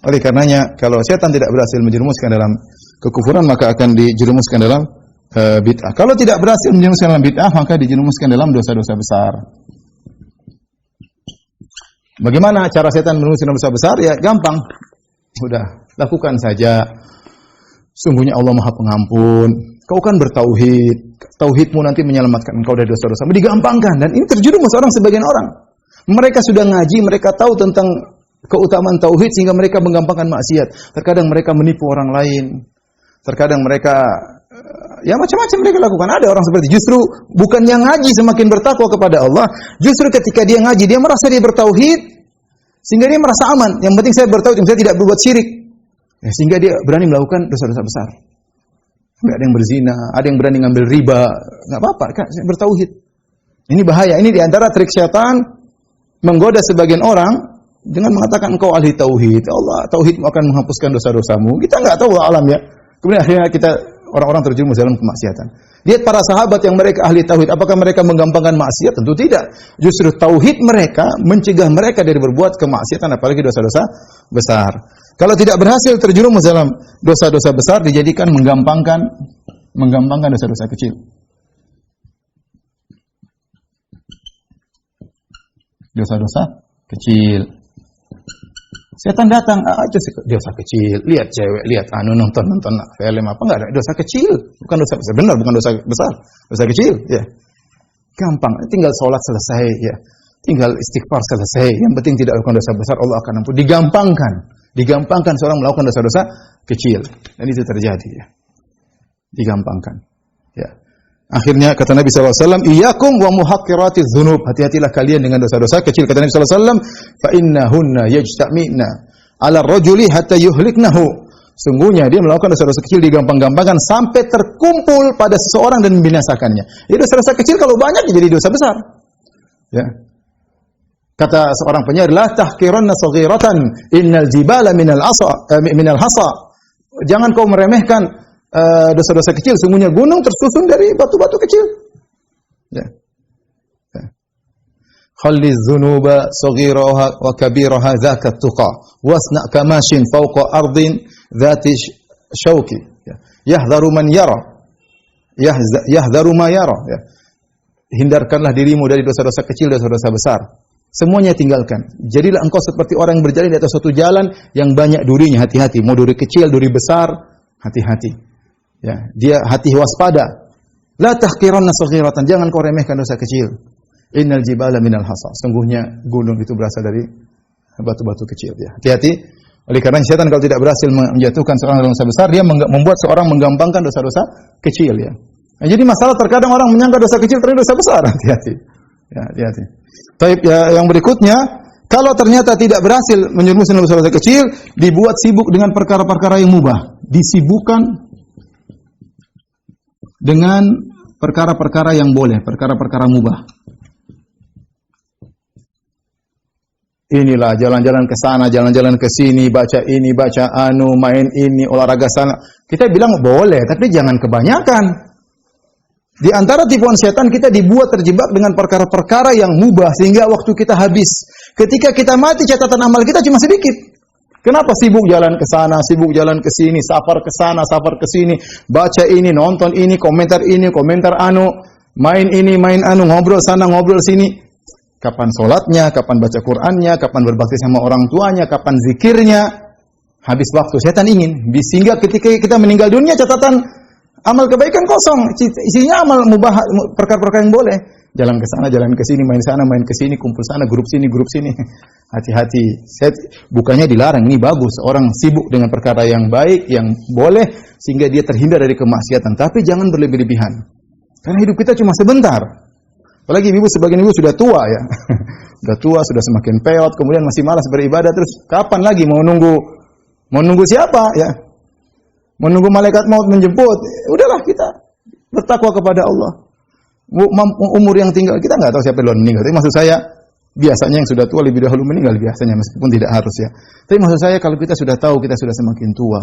Oleh karenanya kalau setan tidak berhasil menjerumuskan dalam kekufuran, maka akan dijerumuskan dalam bid'ah. Kalau tidak berhasil menjerumuskan dalam bid'ah, maka dijerumuskan dalam dosa-dosa besar. Bagaimana cara setan menjerumuskan dalam dosa besar? Ya gampang. Sudah, lakukan saja. Sungguhnya Allah Maha Pengampun. Kau kan bertauhid. Tauhidmu nanti menyelamatkan engkau dari dosa-dosa. Digampangkan. Dan ini terjerumus sebagian orang. Mereka sudah ngaji, mereka tahu tentang keutamaan tauhid sehingga mereka menggampangkan maksiat. Terkadang mereka menipu orang lain. Terkadang mereka ya macam-macam mereka lakukan. Ada orang seperti justru bukannya ngaji semakin bertakwa kepada Allah, justru ketika dia ngaji dia merasa dia bertauhid sehingga dia merasa aman. Yang penting saya bertauhid, saya tidak berbuat syirik. Ya, sehingga dia berani melakukan dosa-dosa besar. Enggak ada yang berzina, ada yang berani ngambil riba, enggak apa-apa, kan saya bertauhid. Ini bahaya. Ini di antara trik syaitan menggoda sebagian orang dengan mengatakan engkau ahli tauhid. Allah, tauhidmu akan menghapuskan dosa-dosamu. Kita enggak tahu alam ya. Kemudian akhirnya kita orang-orang terjerumus dalam kemaksiatan. Lihat para sahabat yang mereka ahli tauhid, apakah mereka menggampangkan maksiat? Tentu tidak. Justru tauhid mereka mencegah mereka dari berbuat kemaksiatan, apalagi dosa-dosa besar. Kalau tidak berhasil terjerumus dalam dosa-dosa besar, dijadikan menggampangkan dosa-dosa kecil. Dosa-dosa kecil. Setan datang, aja dosa kecil, lihat cewek, lihat nonton film apa, enggak ada dosa kecil, bukan dosa besar, benar bukan dosa besar, dosa kecil, ya. Gampang, tinggal sholat selesai, ya. Tinggal istighfar selesai, yang penting tidak lakukan dosa besar, Allah akan ampun. Digampangkan seorang melakukan dosa-dosa kecil, dan itu terjadi, ya. Digampangkan, ya. Akhirnya kata Nabi SAW, iyyakum wa muhaqqiratiz dzunub. Hati-hatilah kalian dengan dosa-dosa kecil. Kata Nabi SAW, fa innahunna yajtami'na 'ala ar-rajuli hatta yuhliknahu. Sungguhnya dia melakukan dosa-dosa kecil digampang-gampangkan sampai terkumpul pada seseorang dan membinasakannya. Jadi dosa-dosa kecil kalau banyak jadi dosa besar. Ya. Kata seorang penyair, la tahqiranna saghiratan innal jibala minal hasa. Jangan kau meremehkan dosa-dosa kecil, sungguhnya gunung tersusun dari batu-batu kecil. Ya. Khalli dzunuba saghiraha wa kabiraha dzaka tuqa wasna kamashin fawqa ardin dzati syauki. Yahdharu man yara. Yahdharu ma yara. Ya. hindarkanlah dirimu dari dosa-dosa kecil dan dosa-dosa besar. Semuanya tinggalkan. Jadilah engkau seperti orang yang berjalan di atas suatu jalan yang banyak durinya. Hati-hati. Mau duri kecil, duri besar, hati-hati. Ya, dia hati waspada. La tahqiranna saghiratan. Jangan kau remehkan dosa kecil. Innal jibala minal hasa. Sungguhnya gunung itu berasal dari batu-batu kecil. Ya, hati-hati. Oleh karena syaitan kalau tidak berhasil menjatuhkan seorang dalam dosa besar, dia membuat seorang menggampangkan dosa-dosa kecil. Ya. Nah, jadi masalah terkadang orang menyangka dosa kecil ternyata dosa besar. Hati-hati. Ya, hati-hati. Baik, ya, yang berikutnya, kalau ternyata tidak berhasil menjerumuskan dosa-dosa kecil, dibuat sibuk dengan perkara-perkara yang mubah. Disibukkan dengan perkara-perkara yang boleh, perkara-perkara mubah. Inilah jalan-jalan ke sana, jalan-jalan ke sini, baca ini, baca anu, main ini, olahraga sana. Kita bilang boleh, tapi jangan kebanyakan. Di antara tipuan setan kita dibuat terjebak dengan perkara-perkara yang mubah sehingga waktu kita habis. Ketika kita mati catatan amal kita cuma sedikit. Kenapa sibuk jalan ke sana, sibuk jalan ke sini, safar ke sana, safar ke sini, baca ini, nonton ini, komentar anu, main ini, main anu, ngobrol sana, ngobrol sini. Kapan sholatnya, kapan baca Qur'annya, kapan berbakti sama orang tuanya, kapan zikirnya. Habis waktu setan ingin sehingga ketika kita meninggal dunia catatan amal kebaikan kosong, isinya amal mubah, perkara-perkara yang boleh. Jalan ke sana, jalan ke sini, main sana, main ke sini, kumpul sana, grup sini, grup sini. Hati-hati. Bukannya dilarang, ini bagus. Orang sibuk dengan perkara yang baik, yang boleh, sehingga dia terhindar dari kemaksiatan. Tapi jangan berlebih-lebihan. Karena hidup kita cuma sebentar. Apalagi ibu, sebagian ibu sudah tua ya. Sudah tua, sudah semakin peot, kemudian masih malas beribadah. Terus kapan lagi mau nunggu siapa ya? Menunggu malaikat maut menjemput, udahlah kita bertakwa kepada Allah. Umur yang tinggal, kita nggak tahu siapa yang meninggal. Tapi maksud saya, biasanya yang sudah tua lebih dahulu meninggal biasanya, meskipun tidak harus ya. Tapi maksud saya, kalau kita sudah tahu, kita sudah semakin tua,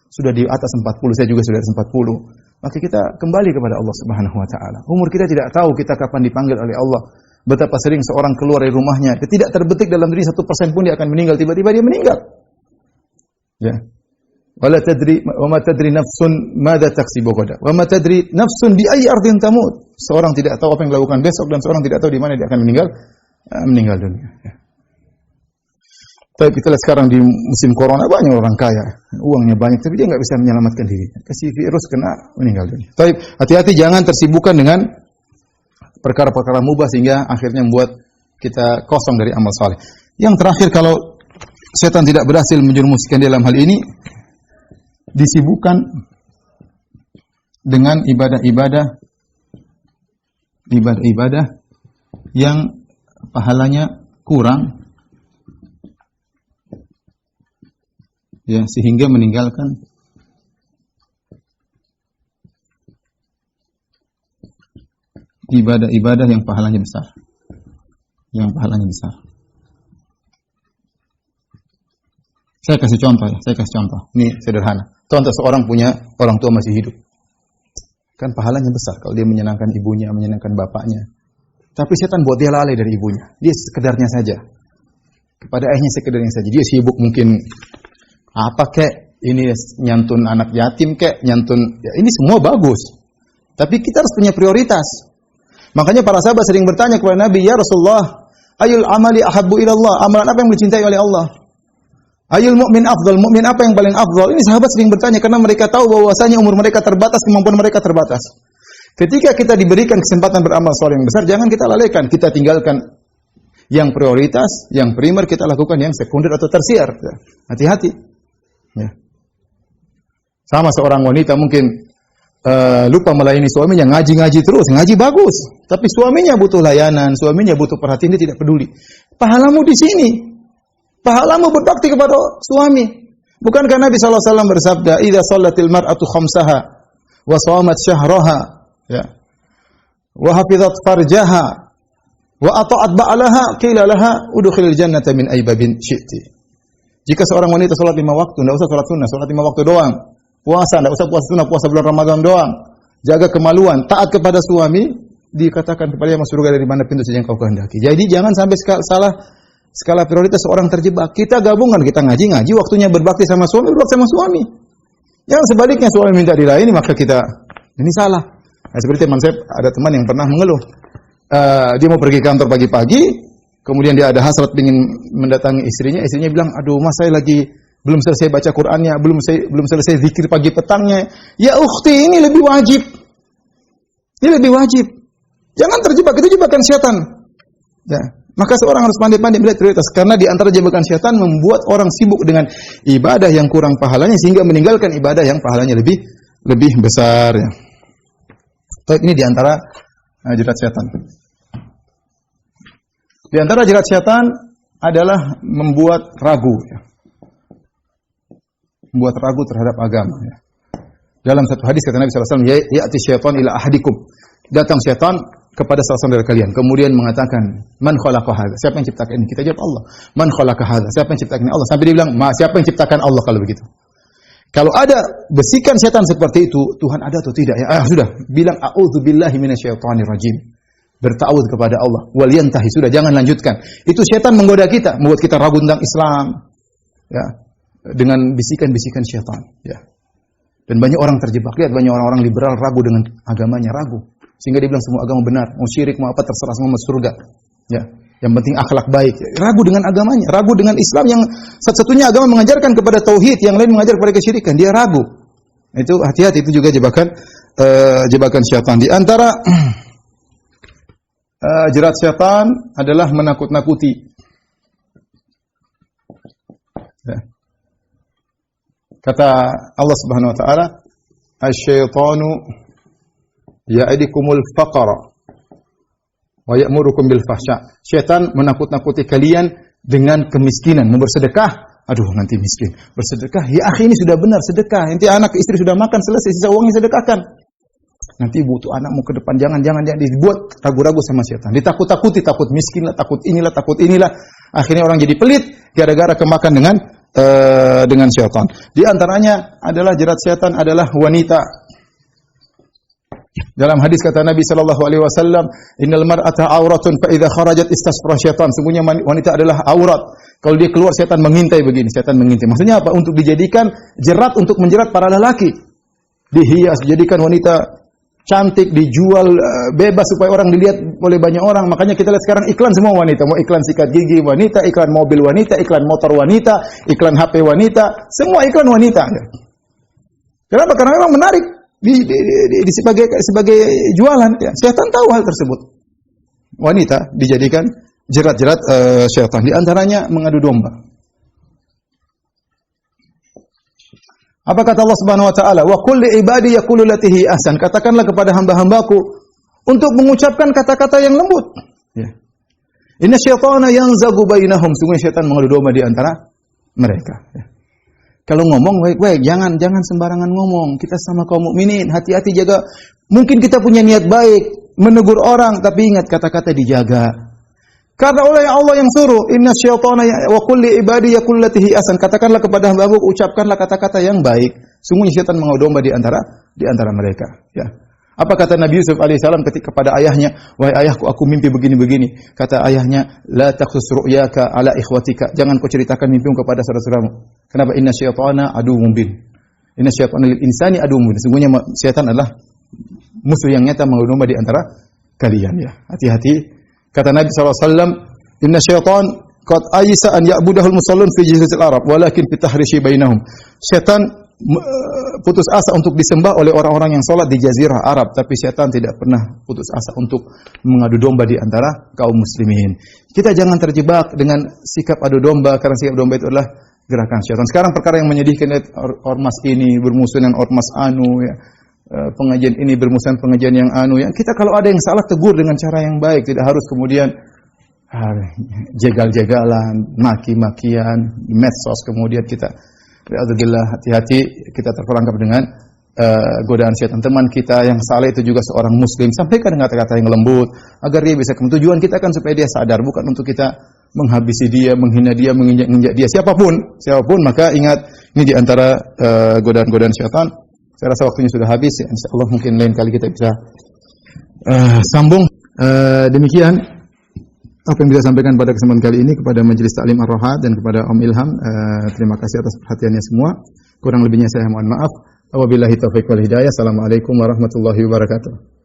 sudah di atas 40, saya juga sudah di 40, maka kita kembali kepada Allah Subhanahu Wa Taala. Umur kita tidak tahu kita kapan dipanggil oleh Allah. Betapa sering seorang keluar dari rumahnya, tidak terbetik dalam diri 1% pun dia akan meninggal, tiba-tiba dia meninggal. Ya. Wala tadri wa ma tadri nafsun madza taksibu ghadan wa ma tadri nafsun bi ayyi ardin tamut. Seorang tidak tahu apa yang dilakukan besok dan seorang tidak tahu di mana dia akan meninggal dunia. Ya. Tapi kita lihat sekarang di musim corona banyak orang kaya, uangnya banyak tapi dia enggak bisa menyelamatkan diri. Kasih virus kena meninggal dunia. Tapi hati-hati jangan tersibukkan dengan perkara-perkara mubah sehingga akhirnya membuat kita kosong dari amal saleh. Yang terakhir, kalau setan tidak berhasil menjerumuskan dalam hal ini, disibukkan dengan ibadah-ibadah yang pahalanya kurang, ya, sehingga meninggalkan ibadah-ibadah yang pahalanya besar. Saya kasih contoh. Ini sederhana. Contoh seorang punya orang tua masih hidup. Kan pahalanya besar kalau dia menyenangkan ibunya, menyenangkan bapaknya. Tapi setan buat dia lalai dari ibunya. Dia sekedarnya saja. Kepada ayahnya sekedarnya saja. Dia sibuk mungkin apa kek, ini nyantun anak yatim kek, nyantun, ya, ini semua bagus. Tapi kita harus punya prioritas. Makanya para sahabat sering bertanya kepada Nabi, "Ya Rasulullah, ayul amali ahabbu ilallah?" Amalan apa yang dicintai oleh Allah? Ayul mu'min afdal, mu'min apa yang paling afdal? Ini sahabat sering bertanya karena mereka tahu bahwasanya umur mereka terbatas, kemampuan mereka terbatas. Ketika kita diberikan kesempatan beramal saleh yang besar, jangan kita lalaikan, kita tinggalkan yang prioritas, yang primer, kita lakukan yang sekunder atau tersier. Hati-hati. Ya. Sama seorang wanita mungkin lupa melayani suaminya, ngaji terus, ngaji bagus, tapi suaminya butuh layanan, suaminya butuh perhatian, dia tidak peduli. Pahalamu di sini. Pahalamu berbakti kepada suami. Bukankah Nabi SAW bersabda, "Idza shallatil mar'atu khamsaha wa shamat syahraha, ya, wa hafizat farjaha, wa ata'at ba'laha, qila laha udkhilil jannata min ayyi babin syi'ti." Jika seorang wanita salat 5 waktu, enggak usah salat sunnah, salat 5 waktu doang. Puasa, enggak usah puasa sunnah, puasa bulan Ramadan doang. Jaga kemaluan, taat kepada suami, dikatakan kepada dia masuk surga dari mana pintu saja yang kau kehendaki. Jadi jangan sampai salah skala prioritas seorang terjebak. Kita gabungkan, kita ngaji, waktunya berbakti sama suami, berbakti sama suami. Yang sebaliknya suami minta dilayani, maka kita, ini salah. Nah, seperti teman saya, ada teman yang pernah mengeluh. dia mau pergi kantor pagi-pagi, kemudian dia ada hasrat ingin mendatangi istrinya bilang, "Aduh, Mas, saya lagi belum selesai baca Qur'annya, belum selesai zikir pagi petangnya." Ya ukhti, ini lebih wajib. Ini lebih wajib. Jangan terjebak, itu jebakan setan. Ya. Maka seorang harus pandai-pandai melihat prioritas, karena di antara jebakan setan membuat orang sibuk dengan ibadah yang kurang pahalanya sehingga meninggalkan ibadah yang pahalanya lebih besar, ya. Baik, ini di antara jerat setan. Di antara jerat setan adalah membuat ragu, ya. Membuat ragu terhadap agama, ya. Dalam satu hadis kata Nabi sallallahu alaihi wasallam, "Ya'ti syaitan ila ahadikum." Datang setan kepada salah seorang dari kalian, kemudian mengatakan, "Man khalaqa hadza?" Siapa yang ciptakan ini? Kita jawab, Allah. "Man khalaqa hadza?" Siapa yang ciptakan ini? Allah. Sampai dia bilang, "Siapa yang ciptakan Allah kalau begitu?" Kalau ada bisikan setan seperti itu, Tuhan ada atau tidak? Ya, sudah, bilang a'udzubillahi minasyaitonir rajim. Bertawud kepada Allah. Wal yantahi, sudah, jangan lanjutkan. Itu setan menggoda kita, membuat kita ragu tentang Islam. Ya. Dengan bisikan-bisikan setan, ya. Dan banyak orang terjebak. Lihat, banyak orang-orang liberal ragu dengan agamanya, ragu. Sehingga dia bilang semua agama benar, mau syirik, mau apa, terserah, semua masuk surga. Ya. Yang penting akhlak baik. Ragu dengan agamanya, ragu dengan Islam yang satu-satunya agama mengajarkan kepada tauhid, yang lain mengajar kepada kesyirikan. Dia ragu. Itu hati-hati, itu juga jebakan syaitan. Di antara jerat syaitan adalah menakut-nakuti. Ya. Kata Allah Subhanahu wa taala, "Asy-syaitanu ya'idukumul faqra wa ya'murukum bil fahsya." Syaitan menakut-nakuti kalian dengan kemiskinan, mau bersedekah, aduh nanti miskin. Bersedekah, ya akhi ini sudah benar sedekah. Nanti anak istri sudah makan selesai, sisa uangnya sedekahkan. Nanti butuh anakmu ke depan, jangan dibuat ragu-ragu sama syaitan. Ditakut-takuti, takut miskin lah, takut inilah. Akhirnya orang jadi pelit gara-gara kemakan dengan syaitan. Di antaranya adalah jerat syaitan adalah wanita. Dalam hadis kata Nabi sallallahu alaihi wasallam, "Innal mar'ata auratun fa idza kharajat istasfara syaitan." Sungguhnya wanita adalah aurat. Kalau dia keluar setan mengintai begini, setan mengintai. Maksudnya apa? Untuk dijadikan jerat untuk menjerat para lelaki. Dihias, dijadikan wanita cantik, dijual bebas supaya orang dilihat oleh banyak orang. Makanya kita lihat sekarang iklan semua wanita, mau iklan sikat gigi wanita, iklan mobil wanita, iklan motor wanita, iklan HP wanita, semua iklan wanita. Kenapa? Karena memang menarik. Sebagai jualan, ya. Syaitan tahu hal tersebut. Wanita dijadikan jerat-jerat syaitan. Di antaranya mengadu domba. Apa kata Allah Subhanahu wa taala? "Wa qul li ibadi yaqulu allati hi ahsan." Katakanlah kepada hamba-hambaku untuk mengucapkan kata-kata yang lembut. Ya. Inna syaitana yanzagu bainahum. Sungguh syaitan mengadu domba di antara mereka. Ya. Kalau ngomong baik-baik, jangan sembarangan ngomong. Kita sama kaum mukminin, hati-hati jaga. Mungkin kita punya niat baik, menegur orang, tapi ingat kata-kata dijaga. Karena oleh Allah yang suruh, "Inna syaitana wa qul li ibadi yaqul lati hi ahsan." Katakanlah kepada hamba-Mu, ucapkanlah kata-kata yang baik. Sungguhnya syaitan mengadu domba di antara mereka, ya. Apa kata Nabi Yusuf alaihissalam ketika kepada ayahnya, "Wahai ayahku, aku mimpi begini-begini." Kata ayahnya, "La taqsus ru'yaka ala ikhwatika." Jangan kau ceritakan mimpimu kepada saudara-saudaramu. Kenapa? Inna syaitana aduwwun mubin. Inna syaitana lil insani aduwwun mubin. Sungguhnya setan adalah musuh yang nyata mengadu domba di antara kalian, ya. Hati-hati. Kata Nabi sallallahu alaihi wasallam, "Inna syaitan qad aysa an ya'budahul musallun fi jaziratil arab, walakin fi tahrishi bainahum." Setan putus asa untuk disembah oleh orang-orang yang salat di jazirah Arab, tapi setan tidak pernah putus asa untuk mengadu domba di antara kaum muslimin. Kita jangan terjebak dengan sikap adu domba, karena sikap domba itu adalah gerakan setan. Sekarang perkara yang menyedihkan, ormas ini bermusuhan dengan ormas anu, ya. Pengajian ini bermusuhan pengajian yang anu, ya. Kita kalau ada yang salah tegur dengan cara yang baik, tidak harus kemudian jegal-jegalan, maki-makian, medsos, kemudian kita alhamdulillah, hati-hati kita terperangkap dengan godaan syaitan. Teman kita yang saleh itu juga seorang muslim, sampaikan kata-kata yang lembut agar dia bisa kembali. Tujuan kita kan supaya dia sadar, bukan untuk kita menghabisi dia, menghina dia, menginjak dia, siapapun, maka ingat ini di antara godaan-godaan syaitan. Saya rasa waktunya sudah habis, ya. Insyaallah mungkin lain kali kita bisa sambung. Demikian apa yang bisa sampaikan pada kesempatan kali ini kepada Majelis Taklim Ar-Rohat dan kepada Om Ilham. Terima kasih atas perhatiannya semua. Kurang lebihnya saya mohon maaf. Wabillahi taufiq wal hidayah. Assalamualaikum warahmatullahi wabarakatuh.